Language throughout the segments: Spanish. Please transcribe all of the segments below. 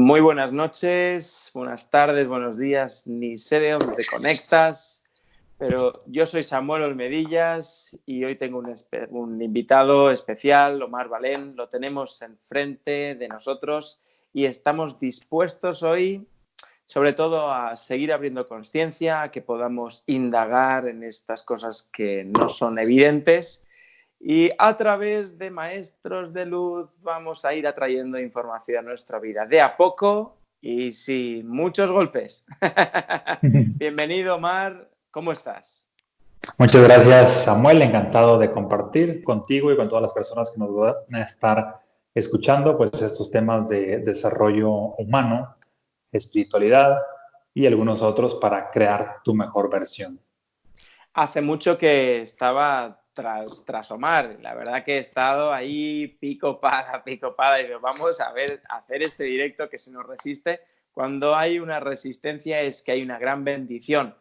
Muy buenas noches, buenas tardes, buenos días, ni sé de dónde te conectas, pero yo soy Samuel Olmedillas y hoy tengo un invitado especial, Omar Balén, lo tenemos enfrente de nosotros y estamos dispuestos hoy, sobre todo, a seguir abriendo conciencia, a que podamos indagar en estas cosas que no son evidentes. Y a través de maestros de luz vamos a ir atrayendo información a nuestra vida de a poco y sin muchos golpes. Bienvenido, Omar. ¿Cómo estás? Muchas gracias, Samuel. Encantado de compartir contigo y con todas las personas que nos van a estar escuchando pues, estos temas de desarrollo humano, espiritualidad y algunos otros para crear tu mejor versión. Hace mucho que estaba tras Omar. La verdad que he estado ahí pico pada. Y digo, vamos a ver, a hacer este directo que se nos resiste. Cuando hay una resistencia es que hay una gran bendición.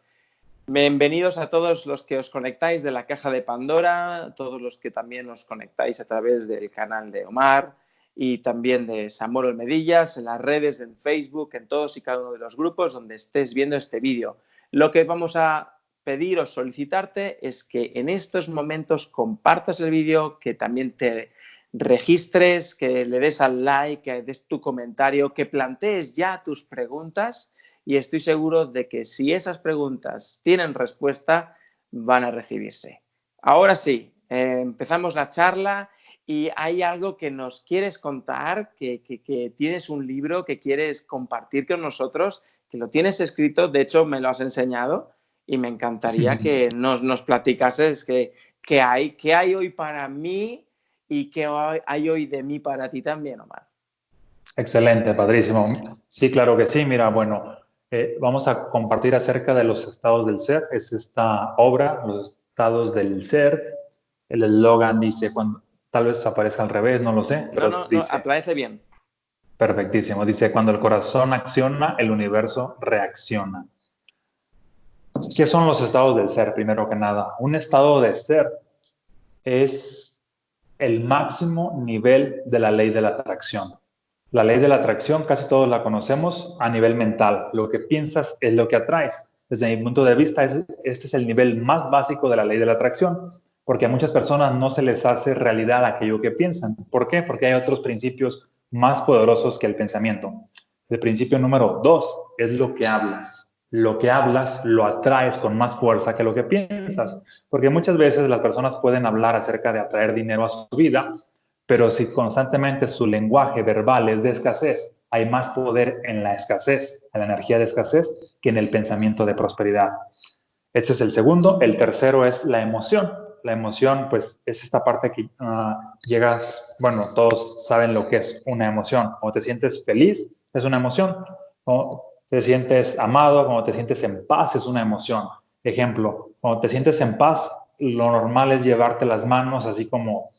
Bienvenidos a todos los que os conectáis de la caja de Pandora, todos los que también os conectáis a través del canal de Omar y también de Samuel Olmedillas, en las redes, en Facebook, en todos y cada uno de los grupos donde estés viendo este vídeo. Lo que vamos a pedir o solicitarte es que en estos momentos compartas el vídeo, que también te registres, que le des al like, que des tu comentario, que plantees ya tus preguntas. Y estoy seguro de que si esas preguntas tienen respuesta, van a recibirse. Ahora sí, empezamos la charla y hay algo que nos quieres contar, que tienes un libro que quieres compartir con nosotros, que lo tienes escrito, de hecho me lo has enseñado y me encantaría que nos platicases qué hay hoy para mí y qué hay hoy de mí para ti también, Omar. Excelente, padrísimo. Sí, claro que sí. Mira, bueno, vamos a compartir acerca de los estados del ser. Es esta obra, los estados del ser. El eslogan dice, tal vez aparezca al revés, no lo sé, pero No, dice... aparece bien. Perfectísimo. Dice, cuando el corazón acciona, el universo reacciona. ¿Qué son los estados del ser, primero que nada? Un estado de ser es el máximo nivel de la ley de la atracción. La ley de la atracción casi todos la conocemos a nivel mental. Lo que piensas es lo que atraes. Desde mi punto de vista, este es el nivel más básico de la ley de la atracción, porque a muchas personas no se les hace realidad aquello que piensan. ¿Por qué? Porque hay otros principios más poderosos que el pensamiento. El principio número 2 es lo que hablas. Lo que hablas lo atraes con más fuerza que lo que piensas, porque muchas veces las personas pueden hablar acerca de atraer dinero a su vida, pero si constantemente su lenguaje verbal es de escasez, hay más poder en la escasez, en la energía de escasez, que en el pensamiento de prosperidad. Ese es el segundo. El tercero es la emoción. La emoción, pues, es esta parte que llegas, bueno, todos saben lo que es una emoción. Cuando te sientes feliz, es una emoción. Cuando te sientes amado, cuando te sientes en paz, es una emoción. Ejemplo, cuando te sientes en paz, lo normal es llevarte las manos así como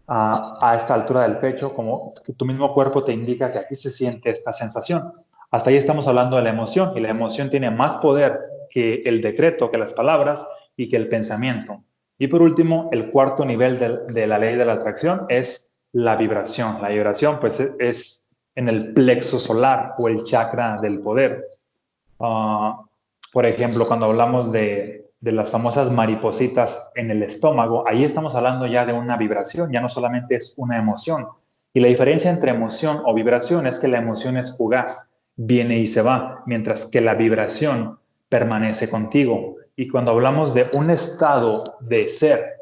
a esta altura del pecho, como que tu mismo cuerpo te indica que aquí se siente esta sensación. Hasta ahí estamos hablando de la emoción, y la emoción tiene más poder que el decreto, que las palabras y que el pensamiento. Y por último, el cuarto nivel de la ley de la atracción es la vibración. La vibración pues es en el plexo solar o el chakra del poder. Por ejemplo, cuando hablamos de las famosas maripositas en el estómago, ahí estamos hablando ya de una vibración, ya no solamente es una emoción. Y la diferencia entre emoción o vibración es que la emoción es fugaz, viene y se va, mientras que la vibración permanece contigo. Y cuando hablamos de un estado de ser,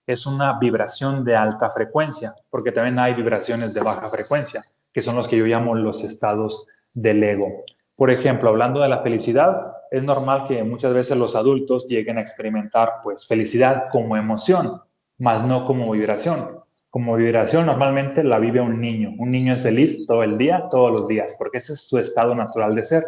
es una vibración de alta frecuencia, porque también hay vibraciones de baja frecuencia, que son los que yo llamo los estados del ego. Por ejemplo, hablando de la felicidad, es normal que muchas veces los adultos lleguen a experimentar pues felicidad como emoción, más no como vibración. Como vibración normalmente la vive un niño. Un niño es feliz todo el día, todos los días, porque ese es su estado natural de ser.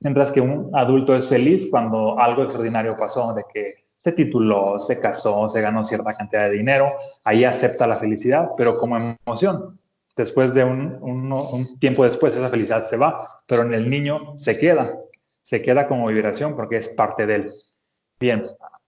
Mientras que un adulto es feliz cuando algo extraordinario pasó, de que se tituló, se casó, se ganó cierta cantidad de dinero, ahí acepta la felicidad, pero como emoción. Después de un tiempo después, esa felicidad se va, pero en el niño se queda como vibración porque es parte de él. Bien,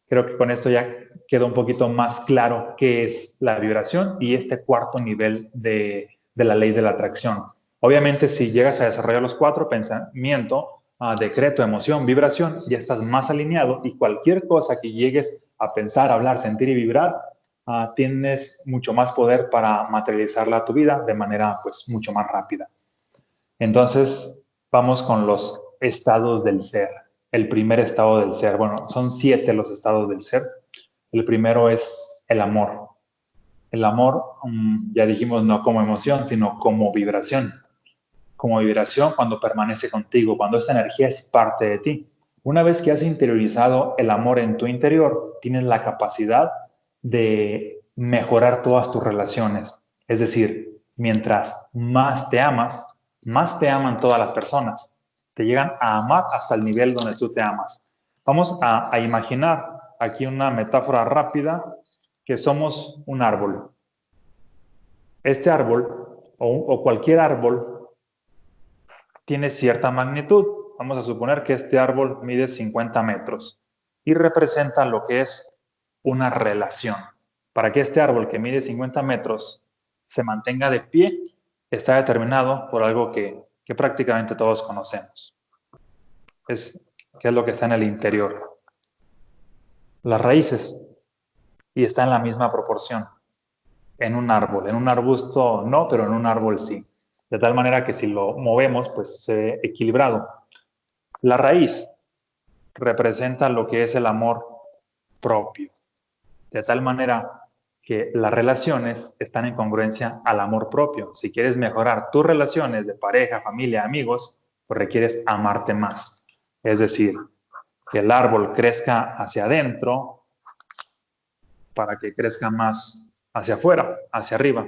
creo que con esto ya quedó un poquito más claro qué es la vibración y este cuarto nivel de la ley de la atracción. Obviamente, si llegas a desarrollar los 4, pensamiento, decreto, emoción, vibración, ya estás más alineado y cualquier cosa que llegues a pensar, hablar, sentir y vibrar, tienes mucho más poder para materializarla a tu vida de manera pues mucho más rápida. Entonces, vamos con los estados del ser. El primer estado del ser, bueno, son 7 los estados del ser. El primero es el amor. El amor, ya dijimos, no como emoción, sino como vibración. Como vibración cuando permanece contigo, cuando esta energía es parte de ti. Una vez que has interiorizado el amor en tu interior, tienes la capacidad de mejorar todas tus relaciones. Es decir, mientras más te aman todas las personas. Te llegan a amar hasta el nivel donde tú te amas. Vamos a imaginar aquí una metáfora rápida, que somos un árbol. Este árbol, o cualquier árbol, tiene cierta magnitud. Vamos a suponer que este árbol mide 50 metros y representa lo que es una relación. Para que este árbol que mide 50 metros se mantenga de pie, está determinado por algo que prácticamente todos conocemos. ¿Qué es lo que está en el interior? Las raíces. Y está en la misma proporción. En un árbol, en un arbusto no, pero en un árbol sí. De tal manera que si lo movemos, pues se ve equilibrado. La raíz representa lo que es el amor propio. De tal manera que las relaciones están en congruencia al amor propio. Si quieres mejorar tus relaciones de pareja, familia, amigos, pues requieres amarte más. Es decir, que el árbol crezca hacia adentro para que crezca más hacia afuera, hacia arriba.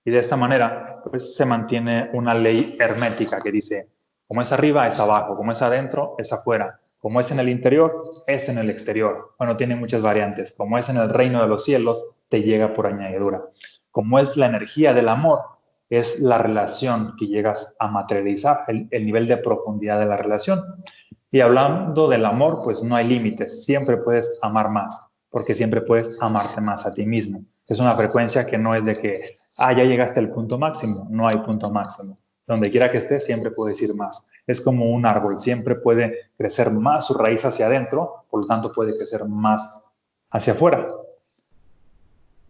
Y de esta manera, pues se mantiene una ley hermética que dice, como es arriba, es abajo, como es adentro, es afuera, como es en el interior, es en el exterior. Bueno, tiene muchas variantes. Como es en el reino de los cielos, te llega por añadidura. Como es la energía del amor, es la relación que llegas a materializar, el nivel de profundidad de la relación. Y hablando del amor, pues no hay límites, siempre puedes amar más, porque siempre puedes amarte más a ti mismo. Es una frecuencia que no es de que, ya llegaste al punto máximo, no hay punto máximo. Donde quiera que estés, siempre puedes ir más. Es como un árbol, siempre puede crecer más su raíz hacia adentro, por lo tanto puede crecer más hacia afuera.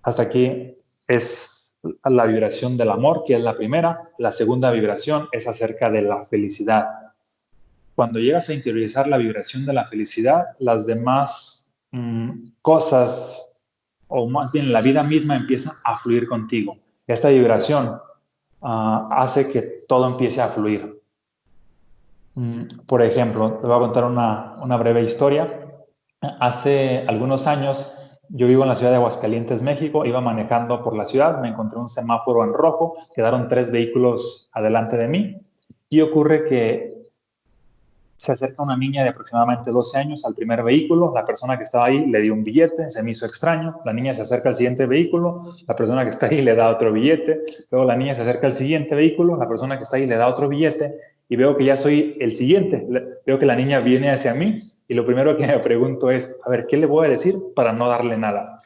Hasta aquí es la vibración del amor, que es la primera. La segunda vibración es acerca de la felicidad. Cuando llegas a interiorizar la vibración de la felicidad, las demás cosas, o más bien la vida misma, empieza a fluir contigo. Esta vibración hace que todo empiece a fluir. Por ejemplo, te voy a contar una breve historia. Hace algunos años, yo vivo en la ciudad de Aguascalientes, México, iba manejando por la ciudad, me encontré un semáforo en rojo, quedaron 3 vehículos adelante de mí, y ocurre que se acerca una niña de aproximadamente 12 años al primer vehículo, la persona que estaba ahí le dio un billete, se me hizo extraño, la niña se acerca al siguiente vehículo, la persona que está ahí le da otro billete, luego la niña se acerca al siguiente vehículo, la persona que está ahí le da otro billete, y veo que ya soy el siguiente, veo que la niña viene hacia mí, y lo primero que me pregunto es, a ver, ¿qué le voy a decir para no darle nada?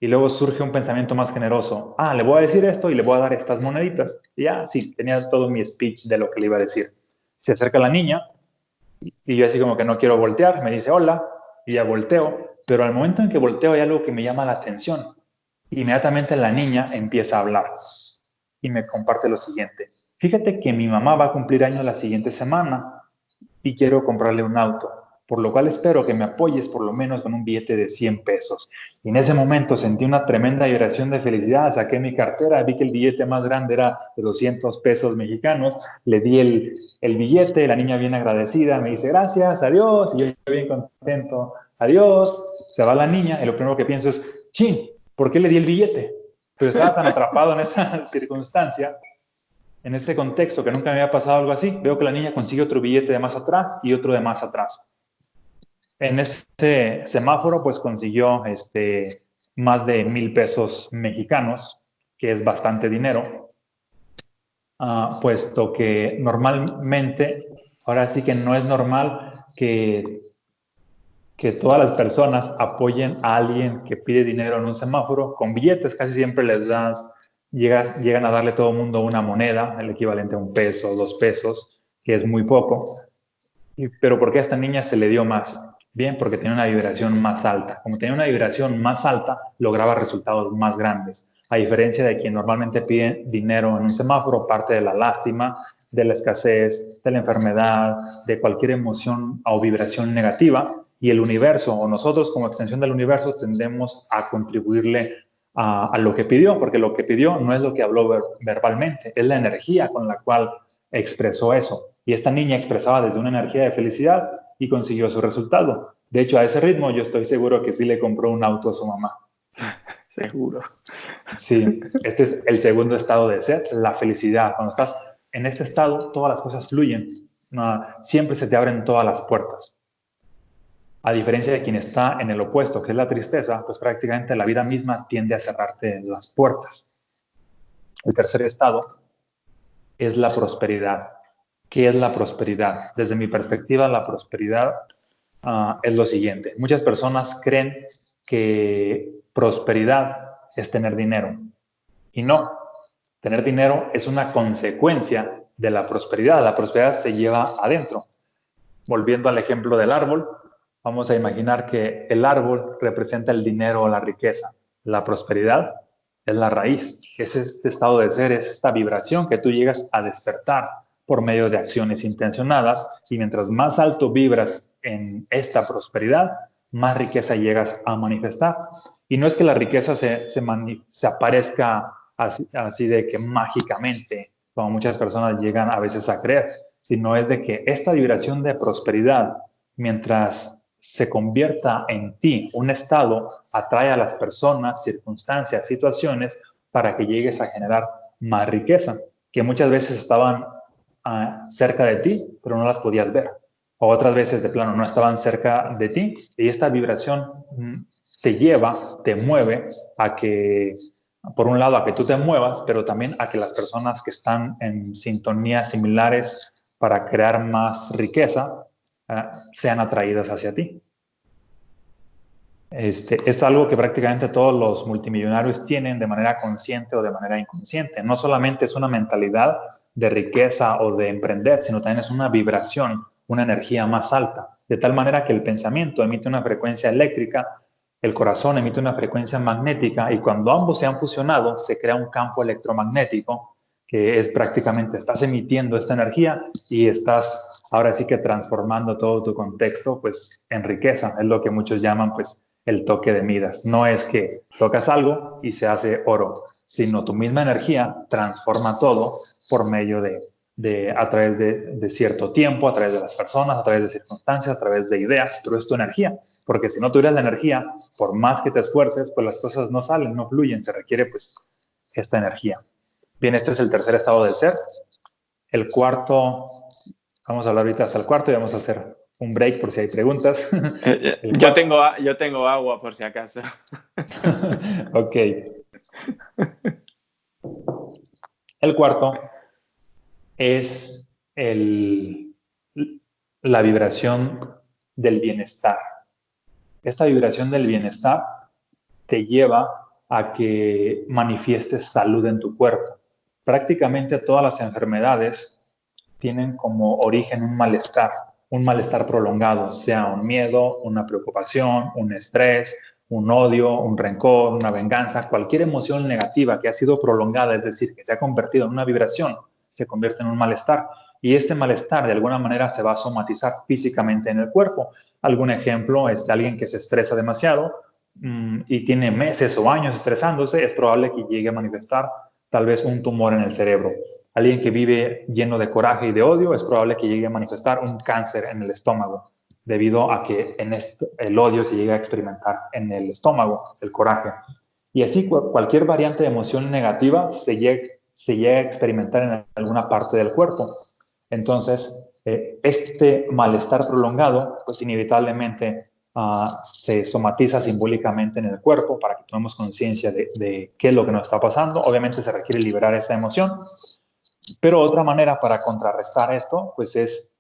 Y luego surge un pensamiento más generoso, le voy a decir esto y le voy a dar estas moneditas, y sí, tenía todo mi speech de lo que le iba a decir. Se acerca la niña, y yo así como que no quiero voltear, me dice hola, y ya volteo, pero al momento en que volteo hay algo que me llama la atención. Inmediatamente la niña empieza a hablar y me comparte lo siguiente. Fíjate que mi mamá va a cumplir años la siguiente semana y quiero comprarle un auto, por lo cual espero que me apoyes por lo menos con un billete de 100 pesos. Y en ese momento sentí una tremenda vibración de felicidad, saqué mi cartera, vi que el billete más grande era de 200 pesos mexicanos, le di el billete, la niña bien agradecida, me dice gracias, adiós, y yo bien contento, adiós, se va la niña, y lo primero que pienso es, chin, ¿por qué le di el billete? Pero estaba tan atrapado en esa circunstancia, en ese contexto, que nunca me había pasado algo así. Veo que la niña consigue otro billete de más atrás y otro de más atrás. En ese semáforo, pues consiguió más de 1,000 pesos mexicanos, que es bastante dinero, puesto que normalmente, ahora sí que no es normal que todas las personas apoyen a alguien que pide dinero en un semáforo con billetes. Casi siempre les das llegan a darle a todo el mundo una moneda, el equivalente a 1 peso, 2 pesos, que es muy poco. Pero ¿por qué a esta niña se le dio más? Bien, porque tenía una vibración más alta. Como tenía una vibración más alta, lograba resultados más grandes. A diferencia de quien normalmente pide dinero en un semáforo, parte de la lástima, de la escasez, de la enfermedad, de cualquier emoción o vibración negativa. Y el universo, o nosotros como extensión del universo, tendemos a contribuirle a lo que pidió, porque lo que pidió no es lo que habló verbalmente, es la energía con la cual expresó eso. Y esta niña expresaba desde una energía de felicidad y consiguió su resultado. De hecho, a ese ritmo yo estoy seguro que sí le compró un auto a su mamá. Seguro. Sí, este es el segundo estado de ser, la felicidad. Cuando estás en este estado, todas las cosas fluyen. Siempre se te abren todas las puertas. A diferencia de quien está en el opuesto, que es la tristeza, pues prácticamente la vida misma tiende a cerrarte las puertas. El tercer estado es la prosperidad. ¿Qué es la prosperidad? Desde mi perspectiva, la prosperidad es lo siguiente. Muchas personas creen que prosperidad es tener dinero. Y no, tener dinero es una consecuencia de la prosperidad. La prosperidad se lleva adentro. Volviendo al ejemplo del árbol, vamos a imaginar que el árbol representa el dinero o la riqueza. La prosperidad es la raíz, es este estado de ser, es esta vibración que tú llegas a despertar por medio de acciones intencionadas, y mientras más alto vibras en esta prosperidad, más riqueza llegas a manifestar. Y no es que la riqueza se aparezca así de que mágicamente, como muchas personas llegan a veces a creer, sino es de que esta vibración de prosperidad, mientras se convierta en ti un estado, atrae a las personas, circunstancias, situaciones para que llegues a generar más riqueza, que muchas veces estaban cerca de ti, pero no las podías ver. O otras veces de plano no estaban cerca de ti, y esta vibración te lleva, te mueve a que, por un lado, a que tú te muevas, pero también a que las personas que están en sintonías similares para crear más riqueza sean atraídas hacia ti. Es algo que prácticamente todos los multimillonarios tienen de manera consciente o de manera inconsciente. No solamente es una mentalidad de riqueza o de emprender, sino también es una vibración, una energía más alta, de tal manera que el pensamiento emite una frecuencia eléctrica, el corazón emite una frecuencia magnética, y cuando ambos se han fusionado, se crea un campo electromagnético, que es prácticamente, estás emitiendo esta energía y estás ahora sí que transformando todo tu contexto pues en riqueza. Es lo que muchos llaman pues el toque de Midas. No es que tocas algo y se hace oro, sino tu misma energía transforma todo por medio a través de cierto tiempo, a través de las personas, a través de circunstancias, a través de ideas, pero es tu energía. Porque si no tuvieras la energía, por más que te esfuerces, pues las cosas no salen, no fluyen, se requiere pues esta energía. Bien, este es el tercer estado del ser. El cuarto, vamos a hablar ahorita hasta el cuarto y vamos a hacer un break por si hay preguntas. Yo tengo agua por si acaso. Ok. El cuarto es la vibración del bienestar. Esta vibración del bienestar te lleva a que manifiestes salud en tu cuerpo. Prácticamente todas las enfermedades tienen como origen un malestar prolongado, sea un miedo, una preocupación, un estrés, un odio, un rencor, una venganza, cualquier emoción negativa que ha sido prolongada, es decir, que se ha convertido en una vibración, se convierte en un malestar. Y este malestar de alguna manera se va a somatizar físicamente en el cuerpo. Algún ejemplo es de alguien que se estresa demasiado y tiene meses o años estresándose, es probable que llegue a manifestar tal vez un tumor en el cerebro. Alguien que vive lleno de coraje y de odio, es probable que llegue a manifestar un cáncer en el estómago, debido a que el odio se llega a experimentar en el estómago, el coraje. Y así cualquier variante de emoción negativa se llega a experimentar en alguna parte del cuerpo. Entonces, este malestar prolongado, pues inevitablemente se somatiza simbólicamente en el cuerpo para que tomemos conciencia de qué es lo que nos está pasando. Obviamente se requiere liberar esa emoción, pero otra manera para contrarrestar esto pues es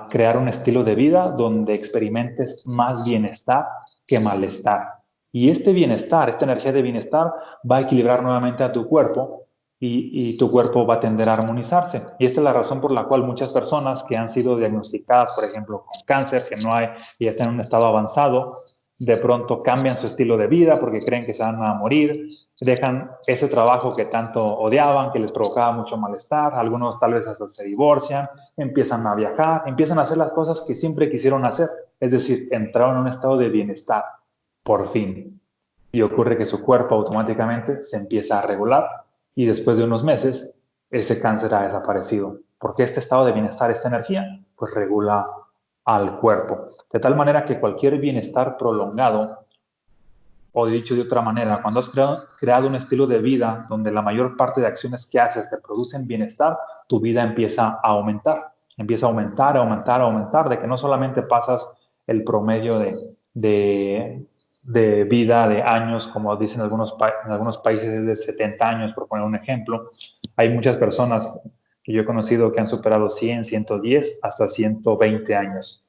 crear un estilo de vida donde experimentes más bienestar que malestar. Y este bienestar, esta energía de bienestar va a equilibrar nuevamente a tu cuerpo y tu cuerpo va a tender a armonizarse. Y esta es la razón por la cual muchas personas que han sido diagnosticadas, por ejemplo, con cáncer, que no hay y están en un estado avanzado, de pronto cambian su estilo de vida porque creen que se van a morir, dejan ese trabajo que tanto odiaban, que les provocaba mucho malestar, algunos tal vez hasta se divorcian, empiezan a viajar, empiezan a hacer las cosas que siempre quisieron hacer, es decir, entraron en un estado de bienestar, por fin. Y ocurre que su cuerpo automáticamente se empieza a regular y después de unos meses ese cáncer ha desaparecido. Porque este estado de bienestar, esta energía, pues regula al cuerpo. De tal manera que cualquier bienestar prolongado, o dicho de otra manera, cuando has creado un estilo de vida donde la mayor parte de acciones que haces te producen bienestar, tu vida empieza a aumentar. Empieza a aumentar, a aumentar, a aumentar, de que no solamente pasas el promedio de vida de años, como dicen en algunos países es de 70 años, por poner un ejemplo. Hay muchas personas que yo he conocido que han superado 100, 110, hasta 120 años.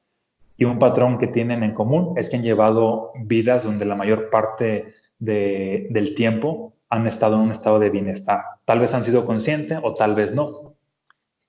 Y un patrón que tienen en común es que han llevado vidas donde la mayor parte del tiempo han estado en un estado de bienestar. Tal vez han sido conscientes o tal vez no.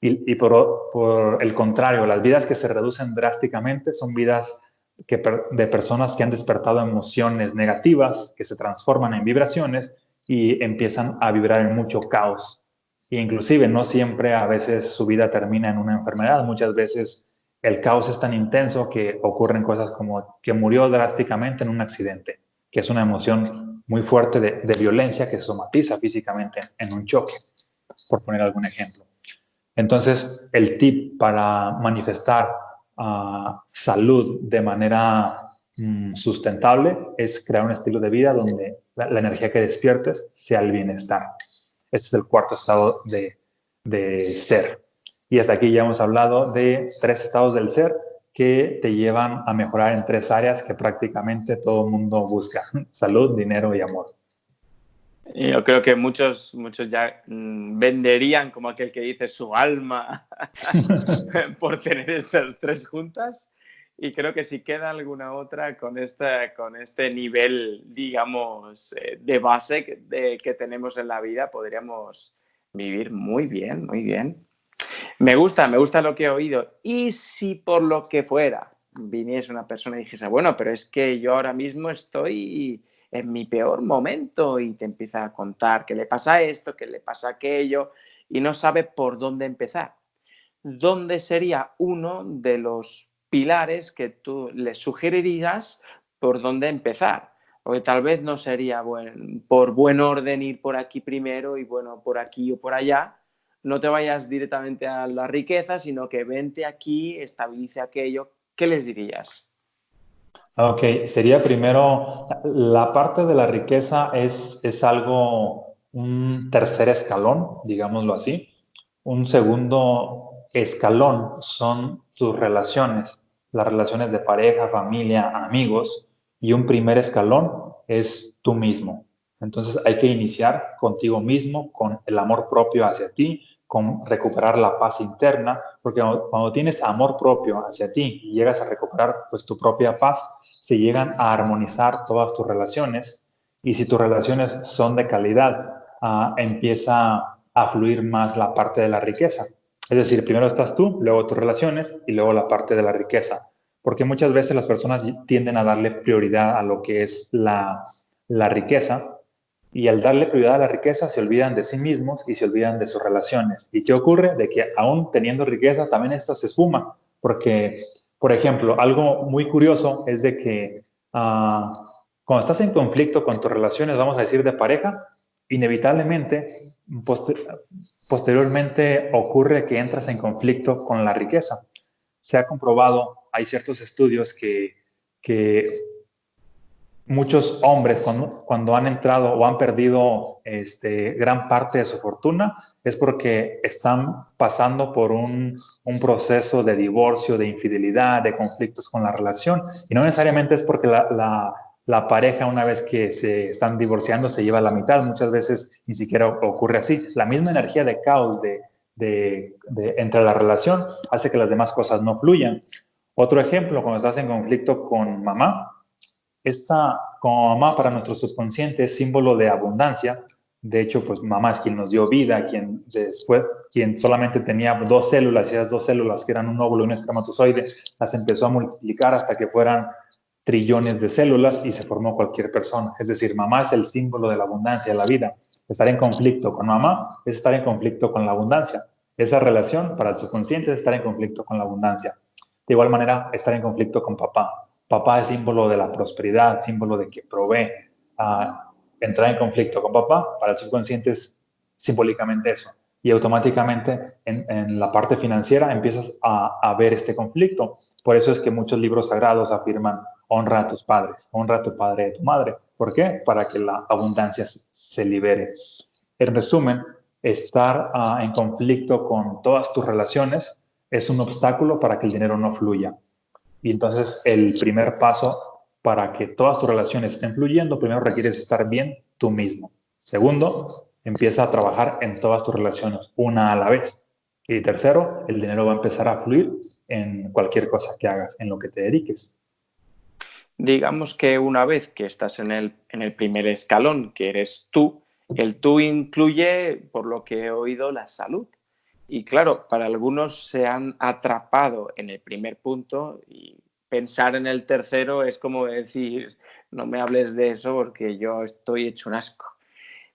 Y por el contrario, las vidas que se reducen drásticamente son vidas de personas que han despertado emociones negativas, que se transforman en vibraciones y empiezan a vibrar en mucho caos. E inclusive no siempre a veces su vida termina en una enfermedad, muchas veces el caos es tan intenso que ocurren cosas como que murió drásticamente en un accidente, que es una emoción muy fuerte de violencia que somatiza físicamente en un choque, por poner algún ejemplo. Entonces, el tip para manifestar salud de manera sustentable es crear un estilo de vida donde la energía que despiertes sea el bienestar. Este es el cuarto estado de ser. Y hasta aquí ya hemos hablado de 3 estados del ser que te llevan a mejorar en 3 áreas que prácticamente todo el mundo busca: salud, dinero y amor. Yo creo que muchos ya venderían, como aquel que dice, su alma por tener estas 3 juntas. Y creo que si queda alguna otra con este nivel, digamos, de base que tenemos en la vida, podríamos vivir muy bien, muy bien. Me gusta lo que he oído. Y si por lo que fuera viniese una persona y dijese, bueno, pero es que yo ahora mismo estoy en mi peor momento, y te empieza a contar que le pasa esto, que le pasa aquello, y no sabe por dónde empezar. ¿Dónde sería uno de los pilares que tú le sugerirías por dónde empezar? Porque tal vez no sería por buen orden ir por aquí primero y bueno, por aquí o por allá. No te vayas directamente a la riqueza, sino que vente aquí, estabilice aquello. ¿Qué les dirías? Ok, sería primero, la parte de la riqueza es algo, un tercer escalón, digámoslo así. Un segundo escalón son tus relaciones, las relaciones de pareja, familia, amigos. Y un primer escalón es tú mismo. Entonces hay que iniciar contigo mismo, con el amor propio hacia ti, con recuperar la paz interna, porque cuando tienes amor propio hacia ti y llegas a recuperar pues tu propia paz, se llegan a armonizar todas tus relaciones, y si tus relaciones son de calidad, empieza a fluir más la parte de la riqueza. Es decir, primero estás tú, luego tus relaciones y luego la parte de la riqueza. Porque muchas veces las personas tienden a darle prioridad a lo que es la riqueza, y al darle prioridad a la riqueza se olvidan de sí mismos y se olvidan de sus relaciones. ¿Y qué ocurre? De que aún teniendo riqueza también esto se esfuma, porque, por ejemplo, algo muy curioso es de que cuando estás en conflicto con tus relaciones, vamos a decir de pareja, inevitablemente posteriormente ocurre que entras en conflicto con la riqueza. Se ha comprobado, hay ciertos estudios que muchos hombres cuando han entrado o han perdido gran parte de su fortuna es porque están pasando por un proceso de divorcio, de infidelidad, de conflictos con la relación, y no necesariamente es porque la pareja, una vez que se están divorciando, se lleva la mitad. Muchas veces ni siquiera ocurre así. La misma energía de caos entre la relación hace que las demás cosas no fluyan. Otro ejemplo, cuando estás en conflicto con mamá, esta como mamá para nuestro subconsciente es símbolo de abundancia. De hecho, pues mamá es quien nos dio vida, quien solamente tenía dos células, y esas dos células que eran un óvulo y un espermatozoide, las empezó a multiplicar hasta que fueran trillones de células y se formó cualquier persona. Es decir, mamá es el símbolo de la abundancia, de la vida. Estar en conflicto con mamá es estar en conflicto con la abundancia. Esa relación para el subconsciente es estar en conflicto con la abundancia. De igual manera, estar en conflicto con papá. Papá es símbolo de la prosperidad, símbolo de que provee. Entrar en conflicto con papá para el subconsciente es simbólicamente eso. Y automáticamente en la parte financiera empiezas a ver este conflicto. Por eso es que muchos libros sagrados afirman: honra a tus padres, honra a tu padre y a tu madre. ¿Por qué? Para que la abundancia se libere. En resumen, estar en conflicto con todas tus relaciones es un obstáculo para que el dinero no fluya. Y entonces el primer paso para que todas tus relaciones estén fluyendo, primero requieres estar bien tú mismo. Segundo, empieza a trabajar en todas tus relaciones, una a la vez. Y tercero, el dinero va a empezar a fluir en cualquier cosa que hagas, en lo que te dediques. Digamos que una vez que estás en el primer escalón, que eres tú, el tú incluye, por lo que he oído, la salud. Y claro, para algunos se han atrapado en el primer punto y pensar en el tercero es como decir, no me hables de eso porque yo estoy hecho un asco.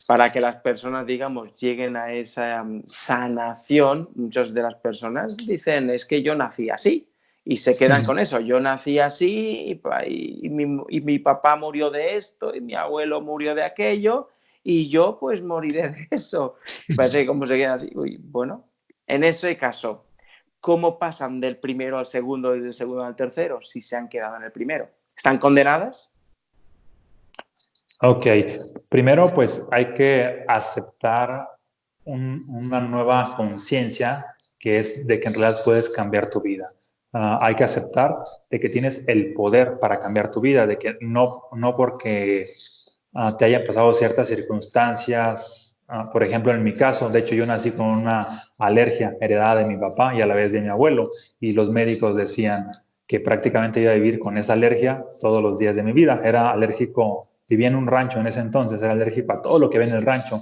Para que las personas, digamos, lleguen a esa sanación, muchas de las personas dicen, es que yo nací así. Y se quedan con eso. Yo nací así y mi papá murió de esto y mi abuelo murió de aquello y yo pues moriré de eso. Parece que como se quedan así. Uy, bueno, en ese caso, ¿cómo pasan del primero al segundo y del segundo al tercero si se han quedado en el primero? ¿Están condenadas? Ok, primero pues hay que aceptar una nueva conciencia, que es de que en realidad puedes cambiar tu vida. Hay que aceptar de que tienes el poder para cambiar tu vida, de que no porque te hayan pasado ciertas circunstancias. Por ejemplo, en mi caso, de hecho yo nací con una alergia heredada de mi papá y a la vez de mi abuelo, y los médicos decían que prácticamente iba a vivir con esa alergia todos los días de mi vida. Era alérgico, vivía en un rancho en ese entonces, era alérgico a todo lo que ve en el rancho,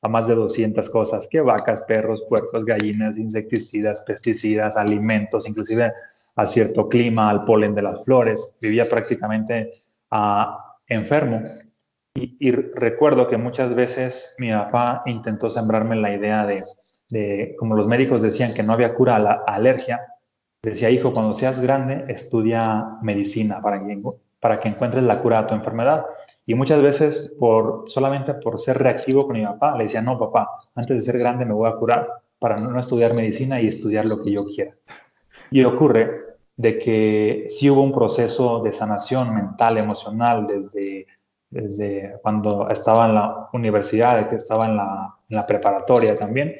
a más de 200 cosas, que vacas, perros, puercos, gallinas, insecticidas, pesticidas, alimentos, inclusive a cierto clima, al polen de las flores. Vivía prácticamente enfermo. Y recuerdo que muchas veces mi papá intentó sembrarme la idea como los médicos decían que no había cura a la alergia, decía: hijo, cuando seas grande, estudia medicina para que encuentres la cura a tu enfermedad. Y muchas veces, solamente por ser reactivo con mi papá, le decía: no, papá, antes de ser grande me voy a curar para no estudiar medicina y estudiar lo que yo quiera. Y ocurre de que sí hubo un proceso de sanación mental, emocional, desde cuando estaba en la universidad, que estaba en la preparatoria también,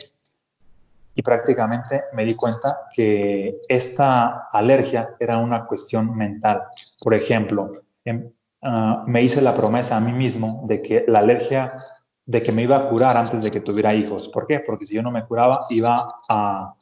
y prácticamente me di cuenta que esta alergia era una cuestión mental. Por ejemplo, me hice la promesa a mí mismo de que la alergia, de que me iba a curar antes de que tuviera hijos. ¿Por qué? Porque si yo no me curaba, iba a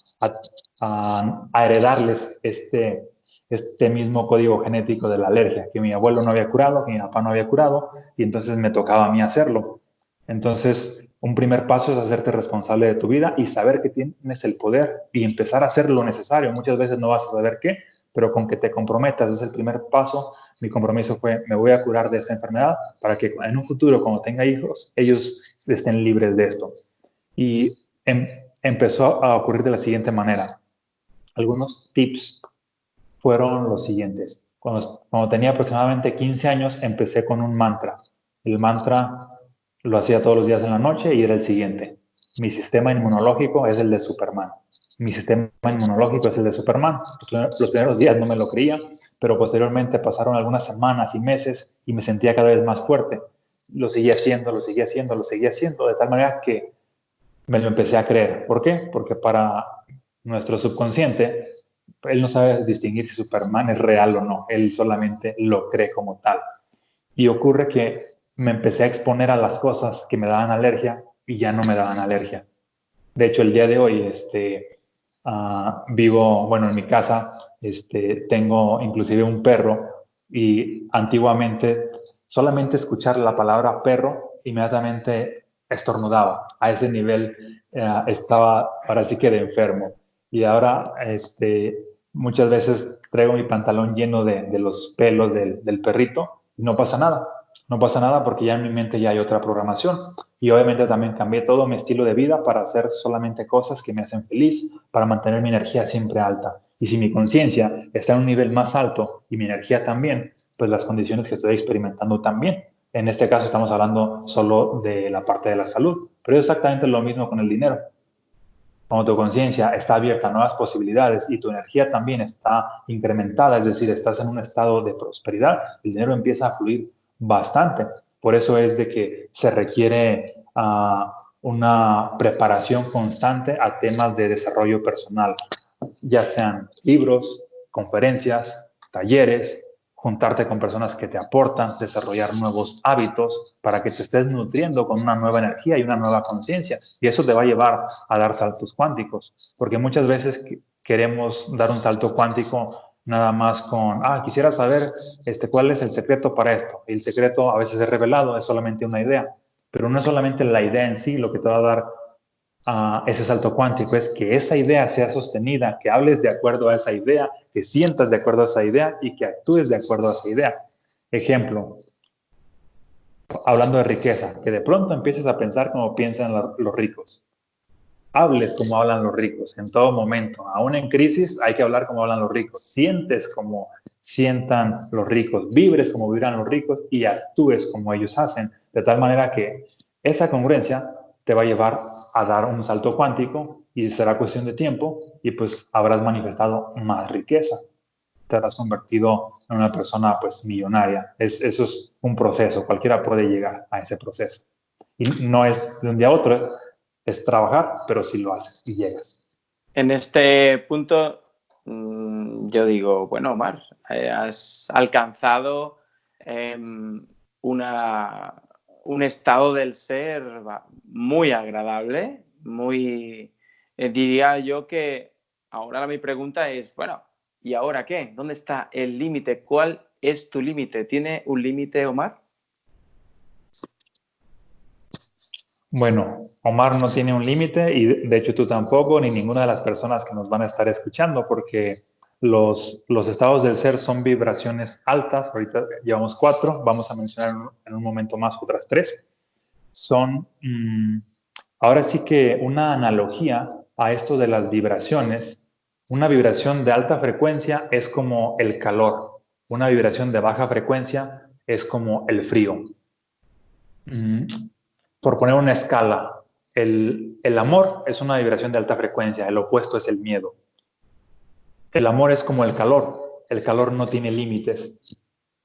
heredarles este mismo código genético de la alergia, que mi abuelo no había curado, que mi papá no había curado, y entonces me tocaba a mí hacerlo. Entonces, un primer paso es hacerte responsable de tu vida y saber que tienes el poder y empezar a hacer lo necesario. Muchas veces no vas a saber qué, pero con que te comprometas es el primer paso. Mi compromiso fue: me voy a curar de esta enfermedad para que en un futuro, cuando tenga hijos, ellos estén libres de esto. Y empezó a ocurrir de la siguiente manera. Algunos tips fueron los siguientes. Cuando tenía aproximadamente 15 años, empecé con un mantra. El mantra lo hacía todos los días en la noche y era el siguiente: mi sistema inmunológico es el de Superman. Mi sistema inmunológico es el de Superman. Los primeros días no me lo creía, pero posteriormente pasaron algunas semanas y meses y me sentía cada vez más fuerte. Lo seguía haciendo, lo seguía haciendo, lo seguía haciendo, de tal manera que me lo empecé a creer. ¿Por qué? Porque para nuestro subconsciente, él no sabe distinguir si Superman es real o no. Él solamente lo cree como tal. Y ocurre que me empecé a exponer a las cosas que me daban alergia y ya no me daban alergia. De hecho, el día de hoy vivo, bueno, en mi casa, tengo inclusive un perro, y antiguamente solamente escuchar la palabra perro, inmediatamente estornudaba. A ese nivel estaba ahora sí que de enfermo. Y ahora muchas veces traigo mi pantalón lleno de los pelos del perrito y no pasa nada. No pasa nada porque ya en mi mente ya hay otra programación. Y obviamente también cambié todo mi estilo de vida para hacer solamente cosas que me hacen feliz, para mantener mi energía siempre alta. Y si mi conciencia está en un nivel más alto y mi energía también, pues las condiciones que estoy experimentando también. En este caso estamos hablando solo de la parte de la salud, pero es exactamente lo mismo con el dinero. Cuando tu conciencia está abierta a nuevas posibilidades y tu energía también está incrementada, es decir, estás en un estado de prosperidad, el dinero empieza a fluir bastante. Por eso es de que se requiere una preparación constante a temas de desarrollo personal, ya sean libros, conferencias, talleres, juntarte con personas que te aportan, desarrollar nuevos hábitos para que te estés nutriendo con una nueva energía y una nueva conciencia. Y eso te va a llevar a dar saltos cuánticos, porque muchas veces queremos dar un salto cuántico nada más con, quisiera saber cuál es el secreto para esto. Y el secreto a veces es revelado, es solamente una idea, pero no es solamente la idea en sí lo que te va a dar ese salto cuántico, es que esa idea sea sostenida, que hables de acuerdo a esa idea, que sientas de acuerdo a esa idea y que actúes de acuerdo a esa idea. Ejemplo, hablando de riqueza, que de pronto empieces a pensar como piensan los ricos. Hables como hablan los ricos en todo momento. Aún en crisis hay que hablar como hablan los ricos. Sientes como sientan los ricos, vibres como vibran los ricos y actúes como ellos hacen. De tal manera que esa congruencia te va a llevar a dar un salto cuántico y será cuestión de tiempo y pues habrás manifestado más riqueza. Te habrás convertido en una persona pues millonaria. Eso es un proceso. Cualquiera puede llegar a ese proceso. Y no es de un día a otro, es trabajar, pero si lo haces y llegas. En este punto, yo digo, bueno, Omar, has alcanzado un estado del ser muy agradable, muy, diría yo que ahora mi pregunta es, bueno, ¿y ahora qué? ¿Dónde está el límite? ¿Cuál es tu límite? ¿Tiene un límite, Omar? Bueno, Omar no tiene un límite y de hecho tú tampoco, ni ninguna de las personas que nos van a estar escuchando, porque los estados del ser son vibraciones altas. Ahorita llevamos 4, vamos a mencionar en un momento más otras 3. Son, ahora sí que una analogía a esto de las vibraciones. Una vibración de alta frecuencia es como el calor. Una vibración de baja frecuencia es como el frío. Por poner una escala, el amor es una vibración de alta frecuencia, el opuesto es el miedo. El amor es como el calor no tiene límites.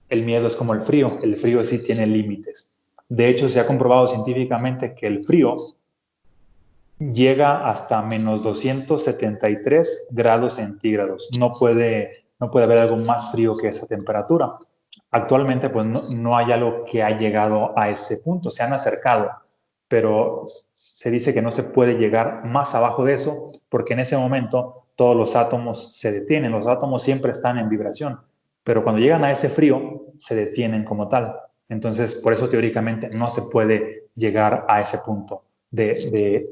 El miedo es como el frío sí tiene límites. De hecho, se ha comprobado científicamente que el frío llega hasta menos 273 grados centígrados. No puede haber algo más frío que esa temperatura. Actualmente, pues no hay algo que ha llegado a ese punto. Se han acercado, pero se dice que no se puede llegar más abajo de eso porque en ese momento todos los átomos se detienen. Los átomos siempre están en vibración, pero cuando llegan a ese frío, se detienen como tal. Entonces, por eso teóricamente no se puede llegar a ese punto de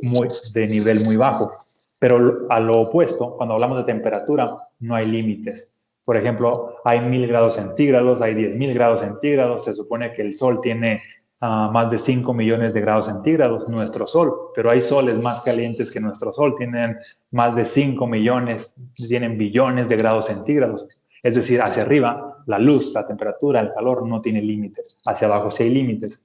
nivel muy bajo. Pero a lo opuesto, cuando hablamos de temperatura, no hay límites. Por ejemplo, hay 1000 grados centígrados, hay 10.000 grados centígrados, se supone que el Sol tiene más de 5 millones de grados centígrados, nuestro Sol, pero hay soles más calientes que nuestro Sol, tienen más de 5 millones, tienen billones de grados centígrados. Es decir, hacia arriba, la luz, la temperatura, el calor no tiene límites, hacia abajo sí hay límites.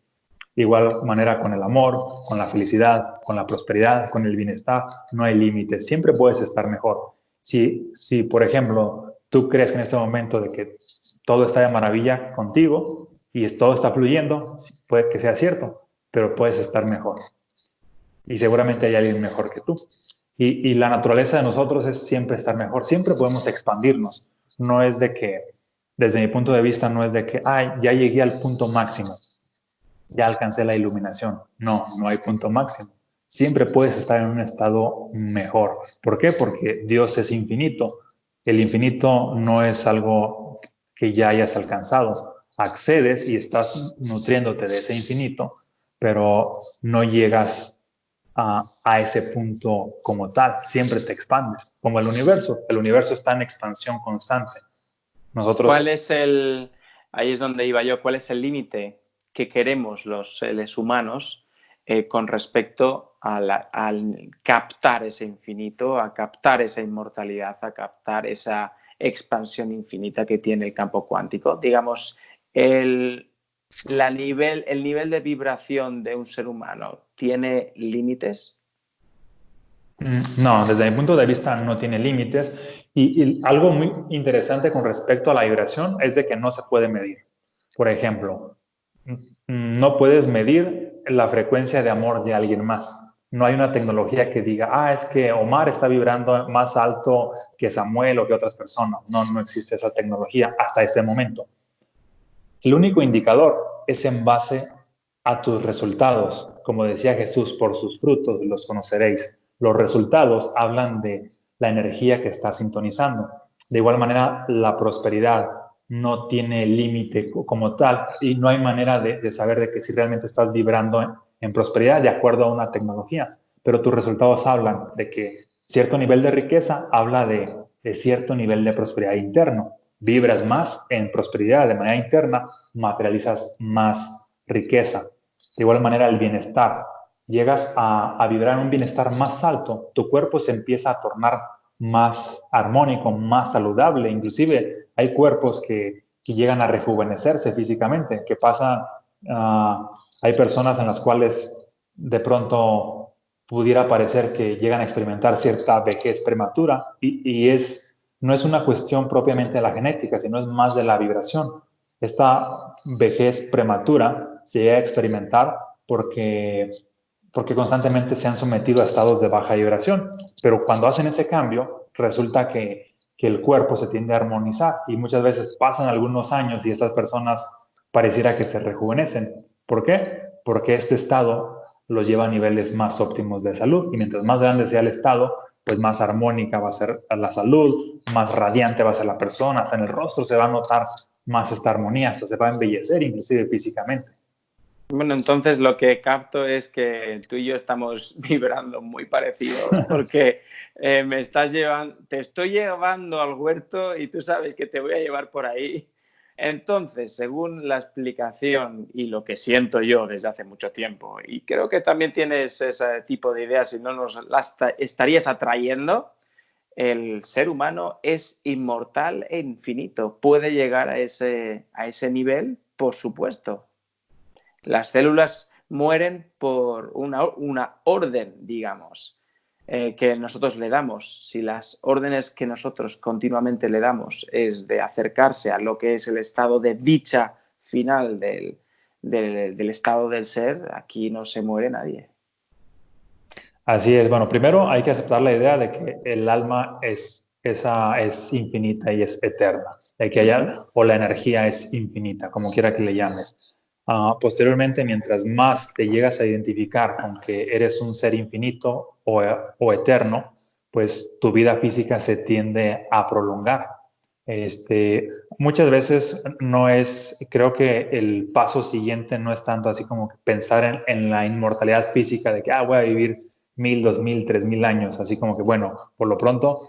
De igual manera con el amor, con la felicidad, con la prosperidad, con el bienestar, no hay límites. Siempre puedes estar mejor. Si, por ejemplo, tú crees que en este momento de que todo está de maravilla contigo y todo está fluyendo, puede que sea cierto, pero puedes estar mejor. Y seguramente hay alguien mejor que tú. Y la naturaleza de nosotros es siempre estar mejor. Siempre podemos expandirnos. No es de que, desde mi punto de vista, no es de que, ya llegué al punto máximo, ya alcancé la iluminación. No hay punto máximo. Siempre puedes estar en un estado mejor. ¿Por qué? Porque Dios es infinito. El infinito no es algo que ya hayas alcanzado. accedes y estás nutriéndote de ese infinito, pero no llegas a ese punto como tal, siempre te expandes, como el universo está en expansión constante. ¿Cuál Nosotros, es el, ahí es donde iba yo, cuál es el límite que queremos los seres humanos con respecto al captar ese infinito, a captar esa inmortalidad, a captar esa expansión infinita que tiene el campo cuántico? Digamos, el nivel de vibración de un ser humano tiene límites. no, desde mi punto de vista no tiene límites y algo muy interesante con respecto a la vibración es de que no se puede medir. Por ejemplo, no puedes medir la frecuencia de amor de alguien más. No hay una tecnología que diga, es que Omar está vibrando más alto que Samuel o que otras personas. No, no existe esa tecnología hasta este momento. El único indicador es en base a tus resultados. Como decía Jesús, por sus frutos los conoceréis. Los resultados hablan de la energía que estás sintonizando. De igual manera, la prosperidad no tiene límite como tal y no hay manera de saber de que si realmente estás vibrando en prosperidad de acuerdo a una tecnología. Pero tus resultados hablan de que cierto nivel de riqueza habla de cierto nivel de prosperidad interno. Vibras más en prosperidad de manera interna, materializas más riqueza. De igual manera, el bienestar. Llegas a vibrar en un bienestar más alto, tu cuerpo se empieza a tornar más armónico, más saludable. Inclusive hay cuerpos que llegan a rejuvenecerse físicamente, que pasan, hay personas en las cuales de pronto pudiera parecer que llegan a experimentar cierta vejez prematura y no es una cuestión propiamente de la genética, sino es más de la vibración. Esta vejez prematura se llega a experimentar porque constantemente se han sometido a estados de baja vibración, pero cuando hacen ese cambio, resulta que el cuerpo se tiende a armonizar y muchas veces pasan algunos años y estas personas pareciera que se rejuvenecen. ¿Por qué? Porque este estado los lleva a niveles más óptimos de salud y mientras más grande sea el estado, pues más armónica va a ser la salud, más radiante va a ser la persona, hasta en el rostro se va a notar más esta armonía, hasta se va a embellecer inclusive físicamente. Bueno, entonces lo que capto es que tú y yo estamos vibrando muy parecidos porque te estoy llevando al huerto y tú sabes que te voy a llevar por ahí. Entonces, según la explicación y lo que siento yo desde hace mucho tiempo, y creo que también tienes ese tipo de ideas, si no nos las estarías atrayendo, el ser humano es inmortal e infinito. ¿Puede llegar a ese nivel? Por supuesto. Las células mueren por una orden, digamos, que nosotros le damos. Si las órdenes que nosotros continuamente le damos es de acercarse a lo que es el estado de dicha final del estado del ser, aquí no se muere nadie. Así es. Bueno, primero hay que aceptar la idea de que el alma es infinita y es eterna, de que o la energía es infinita, como quiera que le llames. Posteriormente, mientras más te llegas a identificar con que eres un ser infinito o eterno, pues tu vida física se tiende a prolongar. Muchas veces creo que el paso siguiente no es tanto así como pensar en la inmortalidad física de que voy a vivir 1000, 2000, 3000 años, así como que bueno, por lo pronto,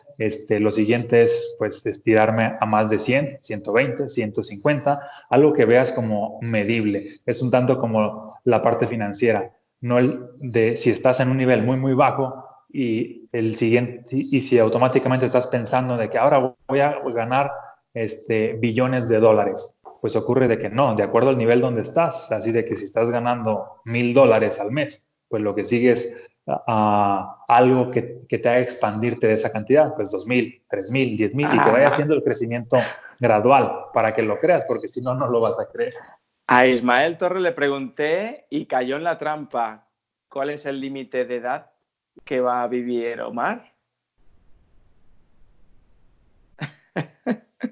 lo siguiente es pues estirarme a más de 100, 120, 150, algo que veas como medible. Es un tanto como la parte financiera, no el de si estás en un nivel muy, muy bajo y el siguiente, y si automáticamente estás pensando de que ahora voy a ganar billones de dólares, pues ocurre de que no, de acuerdo al nivel donde estás, así de que si estás ganando $1000 al mes, pues lo que sigue es algo que te haga expandirte de esa cantidad, pues 2000, 3000, 10000 y que vaya haciendo el crecimiento gradual para que lo creas, porque si no, no lo vas a creer. A Ismael Torre le pregunté y cayó en la trampa. ¿Cuál es el límite de edad que va a vivir Omar?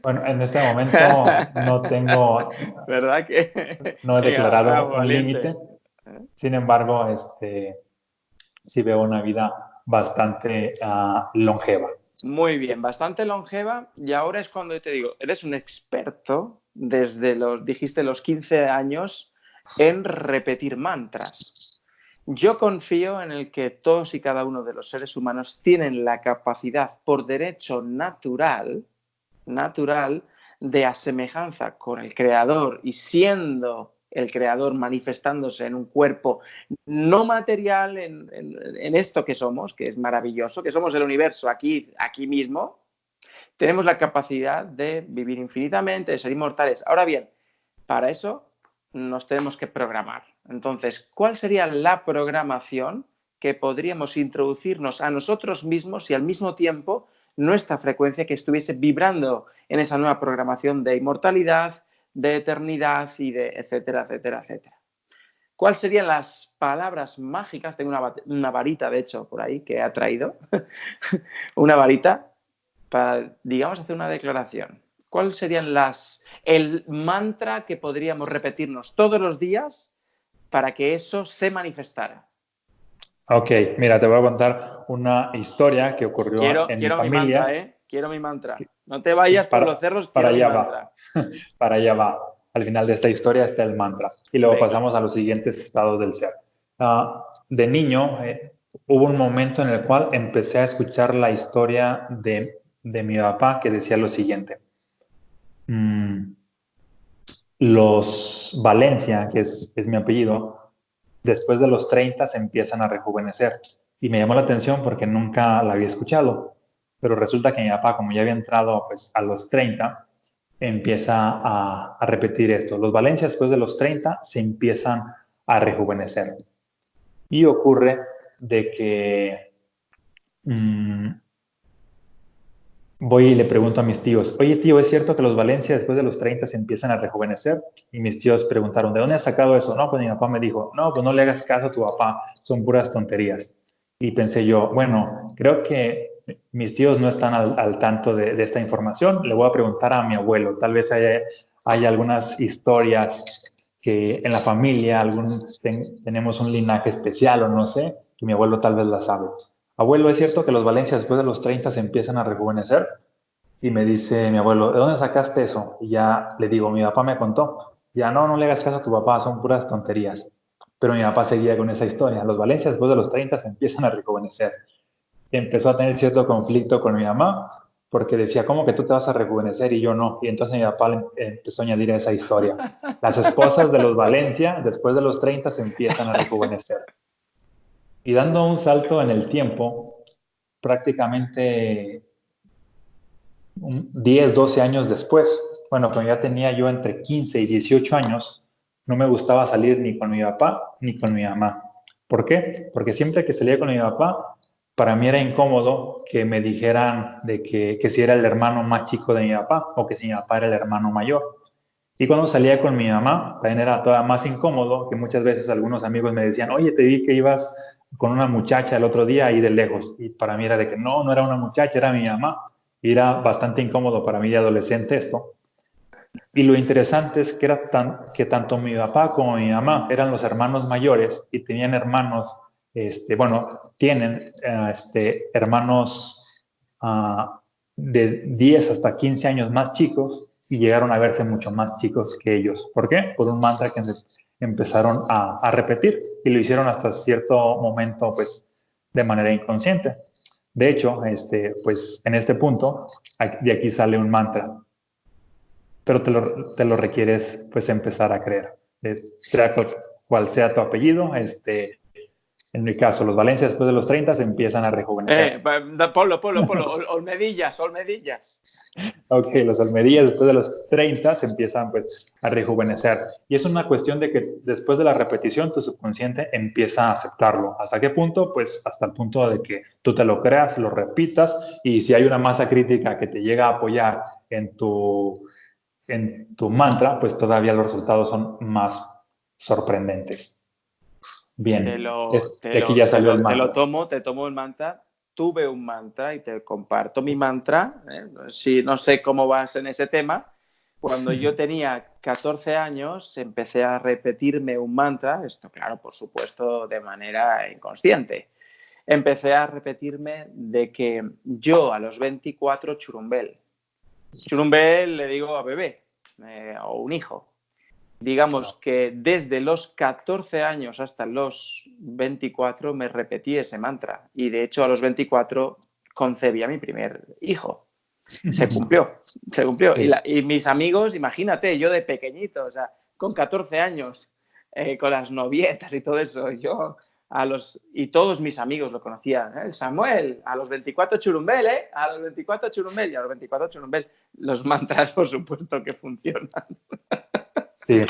Bueno, en este momento no tengo, ¿Verdad que? no he Venga, declarado un valiente. límite. Sin embargo, sí veo una vida bastante longeva. Muy bien, bastante longeva. Y ahora es cuando te digo, eres un experto desde dijiste los 15 años en repetir mantras. Yo confío en el que todos y cada uno de los seres humanos tienen la capacidad por derecho natural de asemejanza con el creador y siendo el creador manifestándose en un cuerpo no material en esto que somos, que es maravilloso, que somos el universo aquí mismo, tenemos la capacidad de vivir infinitamente, de ser inmortales. Ahora bien, para eso nos tenemos que programar. Entonces, ¿cuál sería la programación que podríamos introducirnos a nosotros mismos y al mismo tiempo nuestra frecuencia que estuviese vibrando en esa nueva programación de inmortalidad, de eternidad y de etcétera, etcétera, etcétera? ¿Cuáles serían las palabras mágicas? Tengo una varita, de hecho, por ahí que he traído. Una varita para, digamos, hacer una declaración. ¿Cuál serían el mantra que podríamos repetirnos todos los días para que eso se manifestara? Ok, mira, te voy a contar una historia que ocurrió en mi Quiero mi mantra, familia. ¿eh? Quiero mi mantra. No te vayas por los cerros, Para quiero mi allá va, mantra. para allá va. Al final de esta historia está el mantra. Y luego Venga. pasamos a los siguientes estados del ser. De niño, hubo un momento en el cual empecé a escuchar la historia de mi papá que decía lo siguiente. Los Valencia, que es mi apellido, después de los 30 se empiezan a rejuvenecer. Y me llamó la atención porque nunca la había escuchado. Pero resulta que mi papá, como ya había entrado pues, a los 30, empieza a repetir esto. Los Valencia después de los 30 se empiezan a rejuvenecer. Y ocurre de que voy y le pregunto a mis tíos, oye tío, ¿es cierto que los Valencia después de los 30 se empiezan a rejuvenecer? Y mis tíos preguntaron, ¿de dónde has sacado eso? No, pues mi papá me dijo, no, pues no le hagas caso a tu papá, son puras tonterías. Y pensé yo, bueno, creo que mis tíos no están al tanto de esta información, le voy a preguntar a mi abuelo, tal vez haya algunas historias que en la familia tenemos un linaje especial o no sé, que mi abuelo tal vez la sabe. Abuelo, ¿es cierto que los Valencia después de los 30 se empiezan a rejuvenecer? Y me dice mi abuelo, ¿de dónde sacaste eso? Y ya le digo, mi papá me contó. Ya no, no le hagas caso a tu papá, son puras tonterías. Pero mi papá seguía con esa historia. Los Valencia después de los 30 se empiezan a rejuvenecer. Y empezó a tener cierto conflicto con mi mamá porque decía, ¿cómo que tú te vas a rejuvenecer y yo no? Y entonces mi papá empezó a añadir esa historia. Las esposas de los Valencia después de los 30 se empiezan a rejuvenecer. Y dando un salto en el tiempo, prácticamente 10, 12 años después, bueno, cuando ya tenía yo entre 15 y 18 años, no me gustaba salir ni con mi papá ni con mi mamá. ¿Por qué? Porque siempre que salía con mi papá, para mí era incómodo que me dijeran de que si era el hermano más chico de mi papá o que si mi papá era el hermano mayor. Y cuando salía con mi mamá, también era todavía más incómodo, que muchas veces algunos amigos me decían, oye, te vi que ibas con una muchacha el otro día ahí de lejos. Y para mí era de que no, no era una muchacha, era mi mamá. Y era bastante incómodo para mí de adolescente esto. Y lo interesante es que que tanto mi papá como mi mamá eran los hermanos mayores y tenían hermanos, bueno, tienen hermanos de 10 hasta 15 años más chicos y llegaron a verse mucho más chicos que ellos. ¿Por qué? Por un mantra que empezaron a repetir y lo hicieron hasta cierto momento, pues, de manera inconsciente. De hecho, pues, en este punto, de aquí sale un mantra, pero te lo requieres, pues, empezar a creer. Sea cual sea tu apellido, en mi caso, los Valencia después de los 30 se empiezan a rejuvenecer. Ponlo, Olmedillas, Olmedillas. Ok, los Almedías después de los 30 se empiezan pues a rejuvenecer. Y es una cuestión de que después de la repetición tu subconsciente empieza a aceptarlo. ¿Hasta qué punto? Pues hasta el punto de que tú te lo creas, lo repitas y si hay una masa crítica que te llega a apoyar en tu mantra, pues todavía los resultados son más sorprendentes. Bien, de aquí ya salió el mantra. Te tomo el mantra. Tuve un mantra y te comparto mi mantra. Si no sé cómo vas en ese tema. Cuando yo tenía 14 años, empecé a repetirme un mantra, esto claro, por supuesto, de manera inconsciente. empecé a repetirme de que yo a los 24 churumbel. Churumbel le digo a bebé o un hijo. Digamos que desde los 14 años hasta los 24 me repetí ese mantra y de hecho a los 24 concebí a mi primer hijo. Se cumplió. Sí. Y mis amigos, imagínate, yo de pequeñito, o sea, con 14 años, con las novietas y todo eso, y todos mis amigos lo conocían, Samuel, a los 24 churumbel, a los 24 churumbel, y a los 24 churumbel, los mantras por supuesto que funcionan. Sí,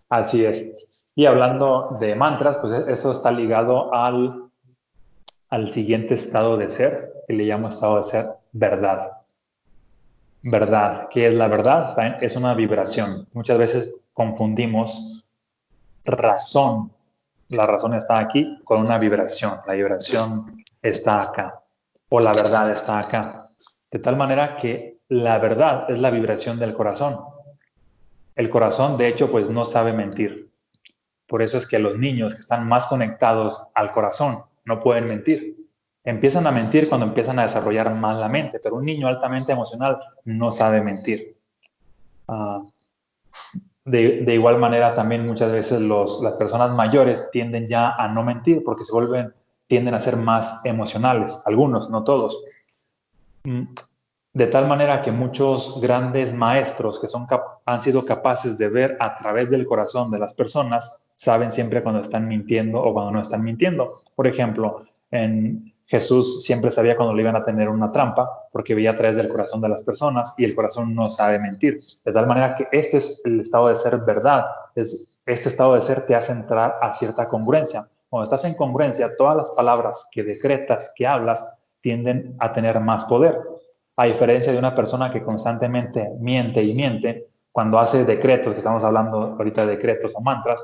así es. Y hablando de mantras, pues eso está ligado al siguiente estado de ser, que le llamo estado de ser verdad. Verdad. ¿Qué es la verdad? Es una vibración. Muchas veces confundimos razón. La razón está aquí con una vibración. La vibración está acá. O la verdad está acá. De tal manera que la verdad es la vibración del corazón. El corazón, de hecho, pues no sabe mentir. Por eso es que los niños que están más conectados al corazón no pueden mentir. Empiezan a mentir cuando empiezan a desarrollar más la mente, pero un niño altamente emocional no sabe mentir. De igual manera, también muchas veces las personas mayores tienden ya a no mentir porque tienden a ser más emocionales. Algunos, no todos. De tal manera que muchos grandes maestros que han sido capaces de ver a través del corazón de las personas saben siempre cuando están mintiendo o cuando no están mintiendo. Por ejemplo, Jesús siempre sabía cuando le iban a tener una trampa porque veía a través del corazón de las personas y el corazón no sabe mentir. De tal manera que este es el estado de ser verdad. Este estado de ser te hace entrar a cierta congruencia. Cuando estás en congruencia, todas las palabras que decretas, que hablas, tienden a tener más poder. A diferencia de una persona que constantemente miente y miente, cuando hace decretos, que estamos hablando ahorita de decretos o mantras,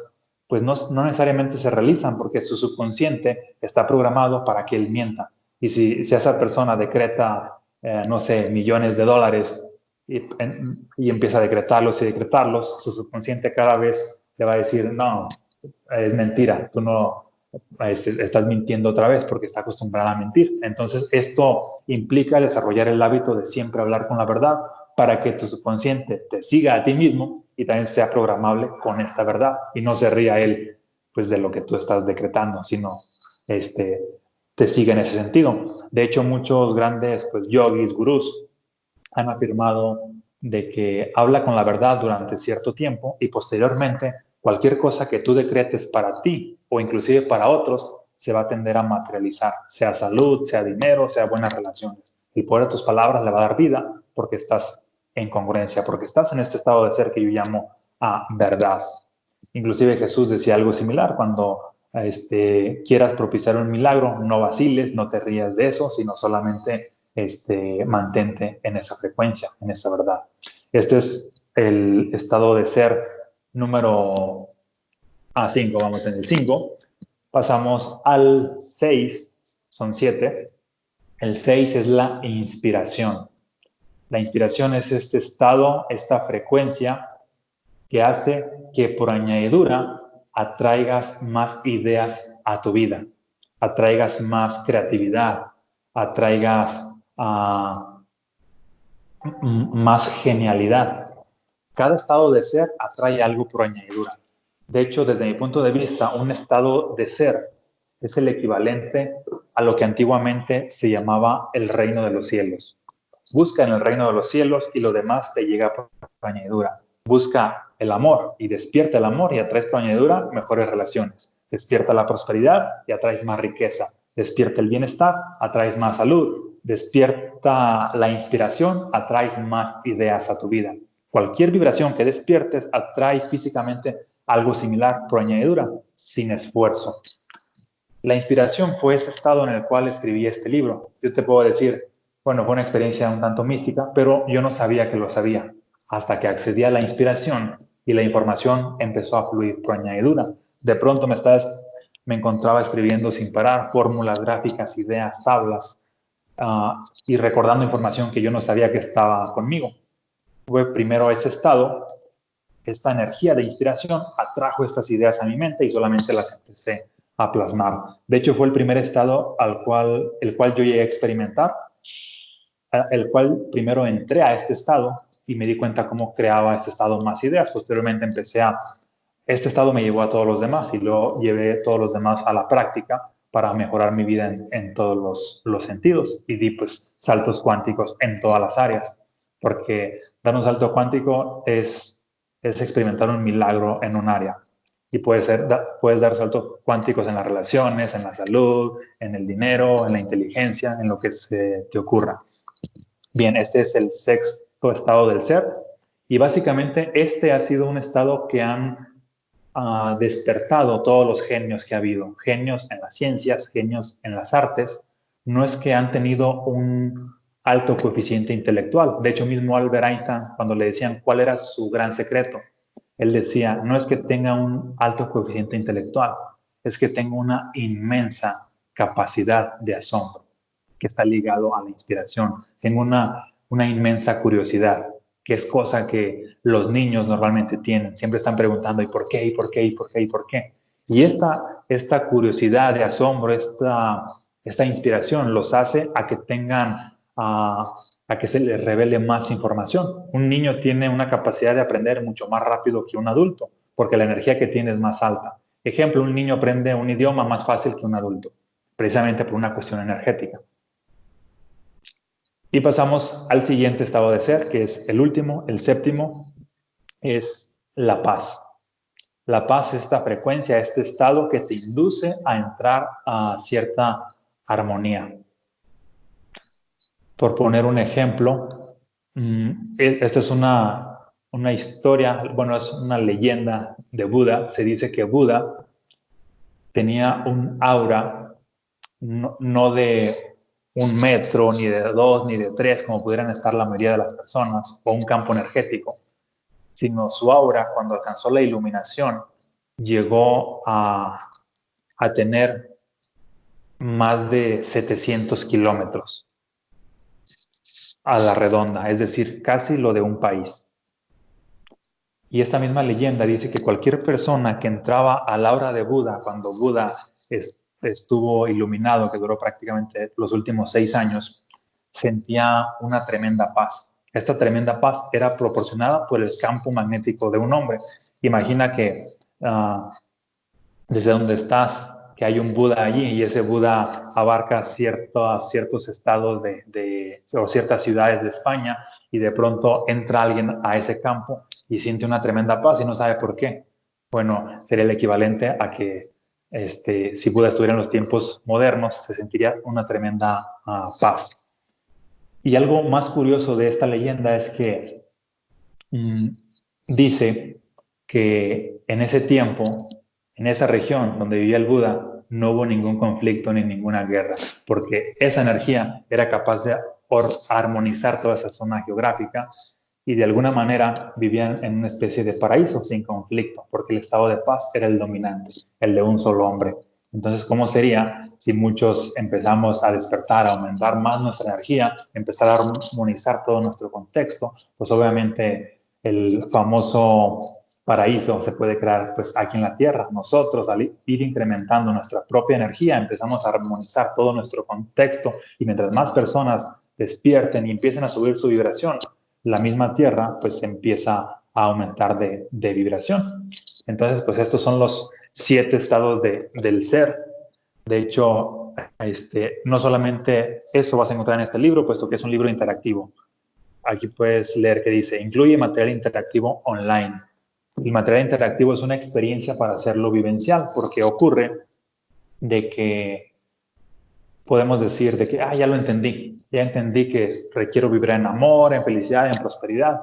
pues no necesariamente se realizan porque su subconsciente está programado para que él mienta. Y si esa persona decreta, no sé, millones de dólares y empieza a decretarlos y decretarlos, su subconsciente cada vez le va a decir, no, es mentira, tú no estás mintiendo otra vez porque está acostumbrada a mentir. Entonces, esto implica desarrollar el hábito de siempre hablar con la verdad para que tu subconsciente te siga a ti mismo y también sea programable con esta verdad y no se ría él pues de lo que tú estás decretando, sino te sigue en ese sentido. De hecho, muchos grandes pues yogis, gurús han afirmado de que habla con la verdad durante cierto tiempo y posteriormente cualquier cosa que tú decretes para ti o inclusive para otros se va a tender a materializar, sea salud, sea dinero, sea buenas relaciones. El poder de tus palabras le va a dar vida porque estás en congruencia, porque estás en este estado de ser que yo llamo a verdad. Inclusive Jesús decía algo similar, cuando quieras propiciar un milagro, no vaciles, no te rías de eso, sino solamente mantente en esa frecuencia, en esa verdad. Este es el estado de ser número 5, vamos en el 5. Pasamos al 6, son 7. El 6 es la inspiración. La inspiración es este estado, esta frecuencia que hace que por añadidura atraigas más ideas a tu vida, atraigas más creatividad, atraigas más genialidad. Cada estado de ser atrae algo por añadidura. De hecho, desde mi punto de vista, un estado de ser es el equivalente a lo que antiguamente se llamaba el reino de los cielos. Busca en el reino de los cielos y lo demás te llega por añadidura. Busca el amor y despierta el amor y atraes por añadidura mejores relaciones. Despierta la prosperidad y atraes más riqueza. Despierta el bienestar, atraes más salud. Despierta la inspiración, atraes más ideas a tu vida. Cualquier vibración que despiertes atrae físicamente algo similar por añadidura, sin esfuerzo. La inspiración fue ese estado en el cual escribí este libro. Yo te puedo decir, bueno, fue una experiencia un tanto mística, pero yo no sabía que lo sabía, hasta que accedí a la inspiración y la información empezó a fluir por añadidura. De pronto me encontraba escribiendo sin parar fórmulas, gráficas, ideas, tablas, y recordando información que yo no sabía que estaba conmigo. Fue primero ese estado, esta energía de inspiración atrajo estas ideas a mi mente y solamente las empecé a plasmar. De hecho, fue el primer estado el cual yo llegué a experimentar, el cual primero entré a este estado y me di cuenta cómo creaba este estado más ideas. Posteriormente este estado me llevó a todos los demás y luego llevé todos los demás a la práctica para mejorar mi vida en todos los sentidos y di pues saltos cuánticos en todas las áreas, porque dar un salto cuántico es experimentar un milagro en un área y puedes dar saltos cuánticos en las relaciones, en la salud, en el dinero, en la inteligencia, en lo que se te ocurra. Bien, este es el sexto estado del ser y básicamente este ha sido un estado que han despertado todos los genios que ha habido, genios en las ciencias, genios en las artes. No es que han tenido un alto coeficiente intelectual. De hecho, mismo Albert Einstein, cuando le decían cuál era su gran secreto, él decía, no es que tenga un alto coeficiente intelectual, es que tengo una inmensa capacidad de asombro, que está ligado a la inspiración. Tengo una inmensa curiosidad, que es cosa que los niños normalmente tienen. Siempre están preguntando, ¿y por qué? ¿Y por qué? ¿Y por qué? ¿Y por qué? Y esta curiosidad de asombro, esta inspiración los hace a que tengan, a que se les revele más información. Un niño tiene una capacidad de aprender mucho más rápido que un adulto, porque la energía que tiene es más alta. Ejemplo, un niño aprende un idioma más fácil que un adulto, precisamente por una cuestión energética. Y pasamos al siguiente estado de ser, que es el último, el séptimo, es la paz. La paz es esta frecuencia, este estado que te induce a entrar a cierta armonía. Por poner un ejemplo, esta es una historia, bueno, es una leyenda de Buda. Se dice que Buda tenía un aura no de 1 metro, ni de 2, ni de 3, como pudieran estar la mayoría de las personas, o un campo energético, sino su aura, cuando alcanzó la iluminación, llegó a tener más de 700 kilómetros a la redonda, es decir, casi lo de un país. Y esta misma leyenda dice que cualquier persona que entraba a la aura de Buda, cuando Buda estuvo iluminado, que duró prácticamente los últimos 6 años, sentía una tremenda paz. Esta tremenda paz era proporcionada por el campo magnético de un hombre. Imagina que desde donde estás, que hay un Buda allí y ese Buda abarca ciertos estados o ciertas ciudades de España y de pronto entra alguien a ese campo y siente una tremenda paz y no sabe por qué. Bueno, sería el equivalente a que si Buda estuviera en los tiempos modernos, se sentiría una tremenda paz. Y algo más curioso de esta leyenda es que dice que en ese tiempo, en esa región donde vivía el Buda, no hubo ningún conflicto ni ninguna guerra, porque esa energía era capaz de armonizar toda esa zona geográfica y de alguna manera vivían en una especie de paraíso sin conflicto, porque el estado de paz era el dominante, el de un solo hombre. Entonces, ¿cómo sería si muchos empezamos a despertar, a aumentar más nuestra energía, empezar a armonizar todo nuestro contexto? Pues obviamente el famoso paraíso se puede crear pues aquí en la Tierra. Nosotros al ir incrementando nuestra propia energía empezamos a armonizar todo nuestro contexto y mientras más personas despierten y empiecen a subir su vibración, la misma Tierra pues empieza a aumentar de vibración. Entonces pues estos son los 7 estados del ser. De hecho, no solamente eso vas a encontrar en este libro, puesto que es un libro interactivo. Aquí puedes leer que dice, incluye material interactivo online. El material interactivo es una experiencia para hacerlo vivencial, porque ocurre de que podemos decir de que, ya lo entendí, ya entendí que requiero vibrar en amor, en felicidad, en prosperidad.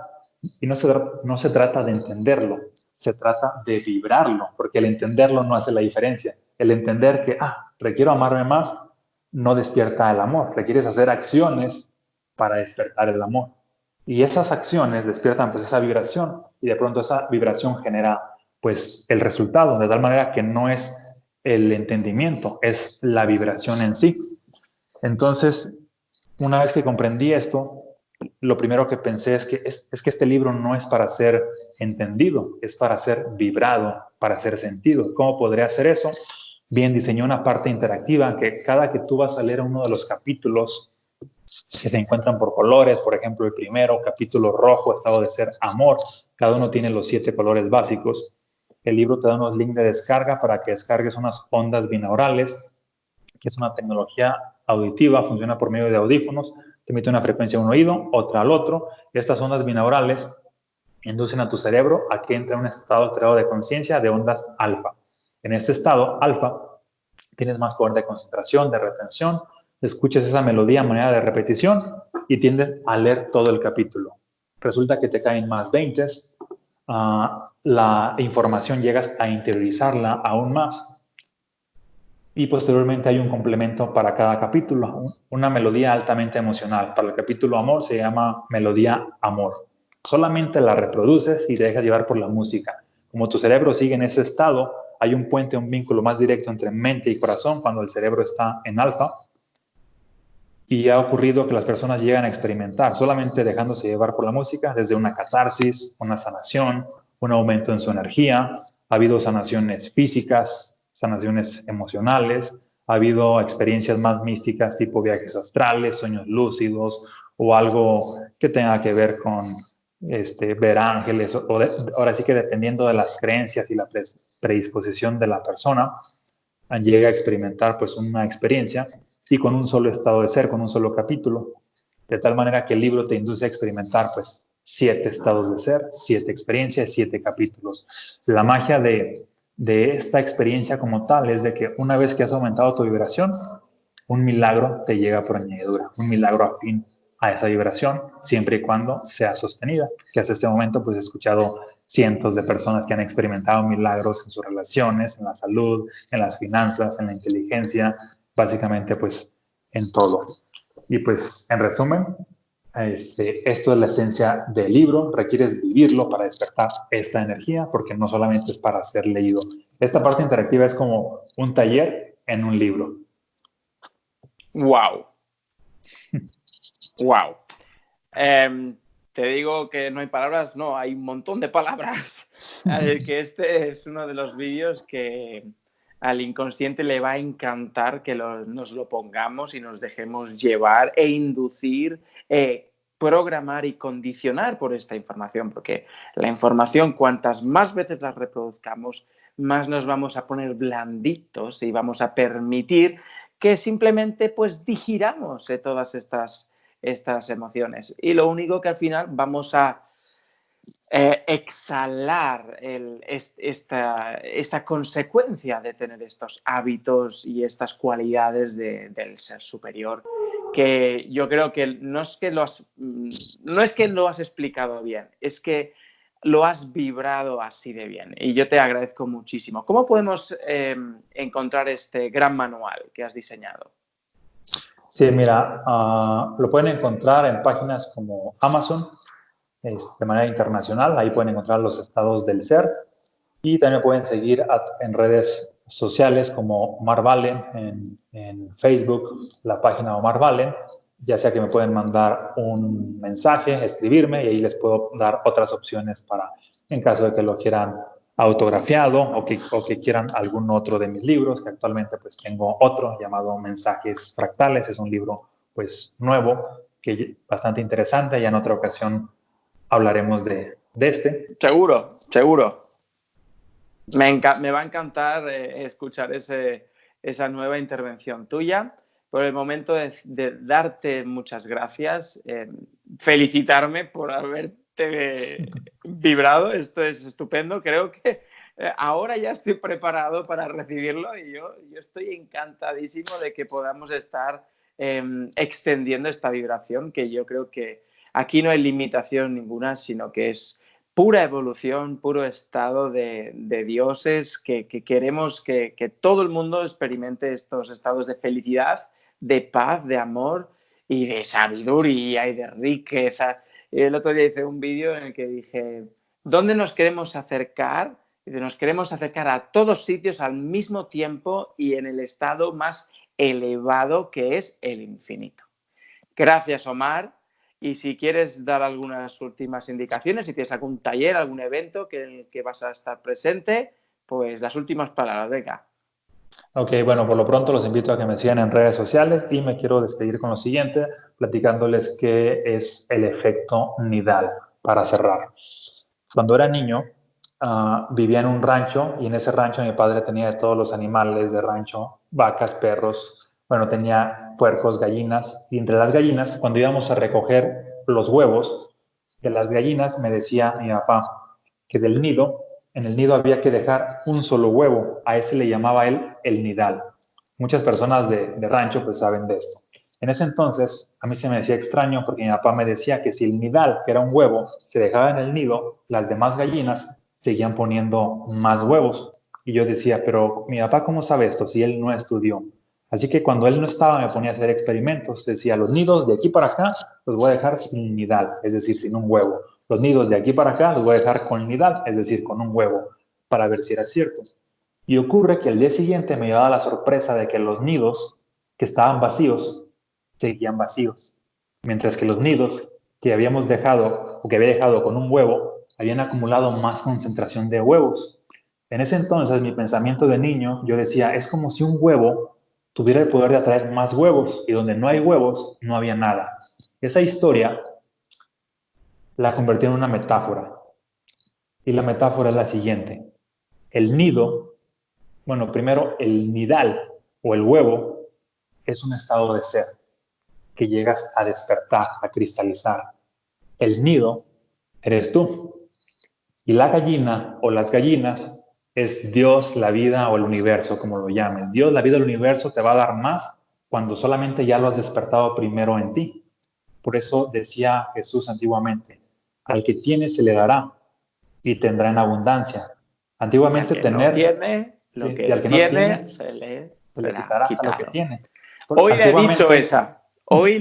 Y no se trata de entenderlo, se trata de vibrarlo, porque el entenderlo no hace la diferencia. El entender que, requiero amarme más, no despierta el amor. Requieres hacer acciones para despertar el amor. Y esas acciones despiertan pues esa vibración y de pronto esa vibración genera pues el resultado, de tal manera que no es el entendimiento, es la vibración en sí. Entonces, una vez que comprendí esto, lo primero que pensé es que este libro no es para ser entendido, es para ser vibrado, para ser sentido. ¿Cómo podría hacer eso? Bien, diseñó una parte interactiva que cada que tú vas a leer uno de los capítulos que se encuentran por colores, por ejemplo, el primero, capítulo rojo, estado de ser, amor, cada uno tiene los 7 colores básicos. El libro te da unos links de descarga para que descargues unas ondas binaurales, que es una tecnología auditiva, funciona por medio de audífonos, te emite una frecuencia a un oído, otra al otro. Estas ondas binaurales inducen a tu cerebro a que entre en un estado alterado de conciencia de ondas alfa. En este estado alfa tienes más poder de concentración, de retención, escuchas esa melodía a manera de repetición y tiendes a leer todo el capítulo. Resulta que te caen más 20, la información llegas a interiorizarla aún más y posteriormente hay un complemento para cada capítulo, una melodía altamente emocional. Para el capítulo amor se llama melodía amor. Solamente la reproduces y te dejas llevar por la música. Como tu cerebro sigue en ese estado, hay un puente, un vínculo más directo entre mente y corazón cuando el cerebro está en alfa. Y ha ocurrido que las personas llegan a experimentar, solamente dejándose llevar por la música, desde una catarsis, una sanación, un aumento en su energía. Ha habido sanaciones físicas, sanaciones emocionales, ha habido experiencias más místicas tipo viajes astrales, sueños lúcidos o algo que tenga que ver con ver ángeles. Ahora sí que dependiendo de las creencias y la predisposición de la persona, llega a experimentar pues una experiencia y con un solo estado de ser, con un solo capítulo, de tal manera que el libro te induce a experimentar pues 7 estados de ser, 7 experiencias, 7 capítulos. La magia de esta experiencia como tal es de que una vez que has aumentado tu vibración, un milagro te llega por añadidura, un milagro afín a esa vibración, siempre y cuando sea sostenida, que hasta este momento pues he escuchado cientos de personas que han experimentado milagros en sus relaciones, en la salud, en las finanzas, en la inteligencia, básicamente pues en todo. Y pues en resumen, esto es la esencia del libro, requieres vivirlo para despertar esta energía, porque no solamente es para ser leído. Esta parte interactiva es como un taller en un libro. ¡Wow! ¡Wow! Te digo que no hay palabras, no, hay un montón de palabras. Que este es uno de los vídeos que al inconsciente le va a encantar que nos lo pongamos y nos dejemos llevar e inducir, programar y condicionar por esta información, porque la información, cuantas más veces la reproduzcamos, más nos vamos a poner blanditos y vamos a permitir que simplemente pues digiramos todas estas emociones. Y lo único que al final vamos a exhalar esta consecuencia de tener estos hábitos y estas cualidades del ser superior, que yo creo que no es que lo has explicado bien, es que lo has vibrado así de bien y yo te agradezco muchísimo. ¿Cómo podemos encontrar este gran manual que has diseñado? Sí, mira, lo pueden encontrar en páginas como Amazon, de manera internacional. Ahí pueden encontrar los estados del ser y también pueden seguir en redes sociales como Omar Valen, en Facebook, la página Omar Valen, ya sea que me pueden mandar un mensaje, escribirme y ahí les puedo dar otras opciones para, en caso de que lo quieran autografiado o que quieran algún otro de mis libros, que actualmente pues tengo otro llamado Mensajes Fractales. Es un libro pues nuevo, que bastante interesante. Ya en otra ocasión hablaremos de este. Seguro, seguro. Me va a encantar escuchar esa nueva intervención tuya. Por el momento de darte muchas gracias, felicitarme por haberte vibrado. Esto es estupendo. Creo que ahora ya estoy preparado para recibirlo y yo estoy encantadísimo de que podamos estar extendiendo esta vibración, que yo creo que aquí no hay limitación ninguna, sino que es pura evolución, puro estado de dioses, que queremos que todo el mundo experimente estos estados de felicidad, de paz, de amor y de sabiduría y de riqueza. El otro día hice un vídeo en el que dije, ¿dónde nos queremos acercar? Dice, nos queremos acercar a todos sitios al mismo tiempo y en el estado más elevado que es el infinito. Gracias, Omar. Y si quieres dar algunas últimas indicaciones, si tienes algún taller, algún evento en el que vas a estar presente, pues las últimas palabras, venga. Ok, bueno, por lo pronto los invito a que me sigan en redes sociales y me quiero despedir con lo siguiente, platicándoles qué es el efecto nidal para cerrar. Cuando era niño, vivía en un rancho y en ese rancho mi padre tenía de todos los animales de rancho, vacas, perros, bueno, tenía puercos, gallinas y entre las gallinas, cuando íbamos a recoger los huevos de las gallinas, me decía mi papá que del nido, en el nido había que dejar un solo huevo, a ese le llamaba él el nidal. Muchas personas de rancho pues saben de esto. En ese entonces, a mí se me decía extraño porque mi papá me decía que si el nidal, que era un huevo, se dejaba en el nido, las demás gallinas seguían poniendo más huevos. Y yo decía, pero mi papá, ¿cómo sabe esto si él no estudió? Así que cuando él no estaba, me ponía a hacer experimentos. Decía, los nidos de aquí para acá los voy a dejar sin nidal, es decir, sin un huevo. Los nidos de aquí para acá los voy a dejar con nidal, es decir, con un huevo, para ver si era cierto. Y ocurre que el día siguiente me llevaba la sorpresa de que los nidos que estaban vacíos seguían vacíos, mientras que los nidos que habíamos dejado o que había dejado con un huevo habían acumulado más concentración de huevos. En ese entonces, mi pensamiento de niño, yo decía, es como si un huevo tuviera el poder de atraer más huevos y donde no hay huevos, no había nada. Esa historia la convertí en una metáfora y la metáfora es la siguiente. El nido, bueno, primero el nidal o el huevo es un estado de ser que llegas a despertar, a cristalizar. El nido eres tú. Y la gallina o las gallinas es Dios, la vida o el universo, como lo llames. Dios, la vida, el universo te va a dar más cuando solamente ya lo has despertado primero en ti. Por eso decía Jesús antiguamente, al que tiene se le dará y tendrá en abundancia. Y al Antiguamente que no tener, tiene, lo sí, y que al que no tiene tiene, se le se le será quitará hasta lo que quitado. tiene. Hoy le he dicho Antiguamente, esa. Hoy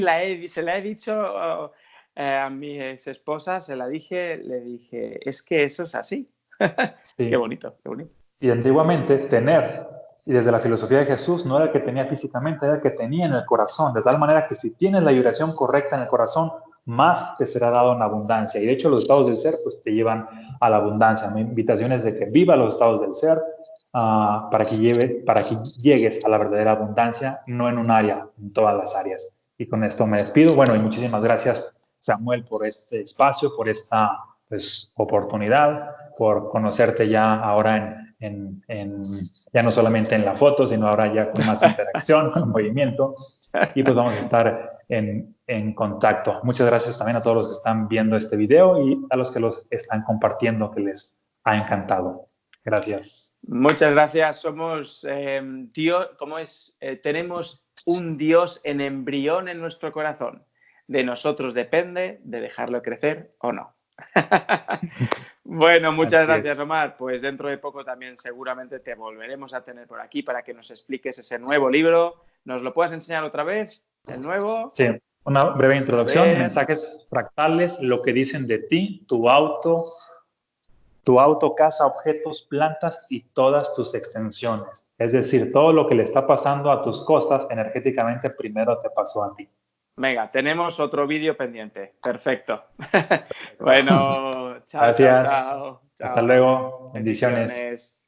se la he dicho a mi ex esposa, se la dije, le dije, es que eso es así. Qué sí, bonito, qué bonito. y antiguamente tener, y desde la filosofía de Jesús, no era el que tenía físicamente, era el que tenía en el corazón, de tal manera que si tienes la vibración correcta en el corazón, más te será dado en abundancia. Y de hecho los estados del ser pues te llevan a la abundancia. Mi invitación es de que viva los estados del ser para que llegues a la verdadera abundancia, no en un área, en todas las áreas. Y con esto me despido. Bueno, y muchísimas gracias Samuel por este espacio, por esta pues, oportunidad, por conocerte ya ahora ya no solamente en la foto, sino ahora ya con más interacción, con movimiento, y pues vamos a estar en contacto. Muchas gracias también a todos los que están viendo este video y a los que los están compartiendo, que les ha encantado. Gracias. Muchas gracias. Somos Dios, ¿cómo es? Tenemos un Dios en embrión en nuestro corazón. De nosotros depende de dejarlo crecer o no. Bueno, muchas Así gracias, es. Omar. Pues dentro de poco también seguramente te volveremos a tener por aquí para que nos expliques ese nuevo libro. ¿Nos lo puedes enseñar otra vez? ¿El nuevo? Sí, una breve A introducción, ver. mensajes fractales, lo que dicen de ti, tu auto, casa, objetos, plantas y todas tus extensiones. Es decir, todo lo que le está pasando a tus cosas energéticamente primero te pasó a ti. Venga, tenemos otro vídeo pendiente. Perfecto. Perfecto. Bueno, chao, chao, Gracias. chao. Hasta Chao. luego. Bendiciones. Bendiciones.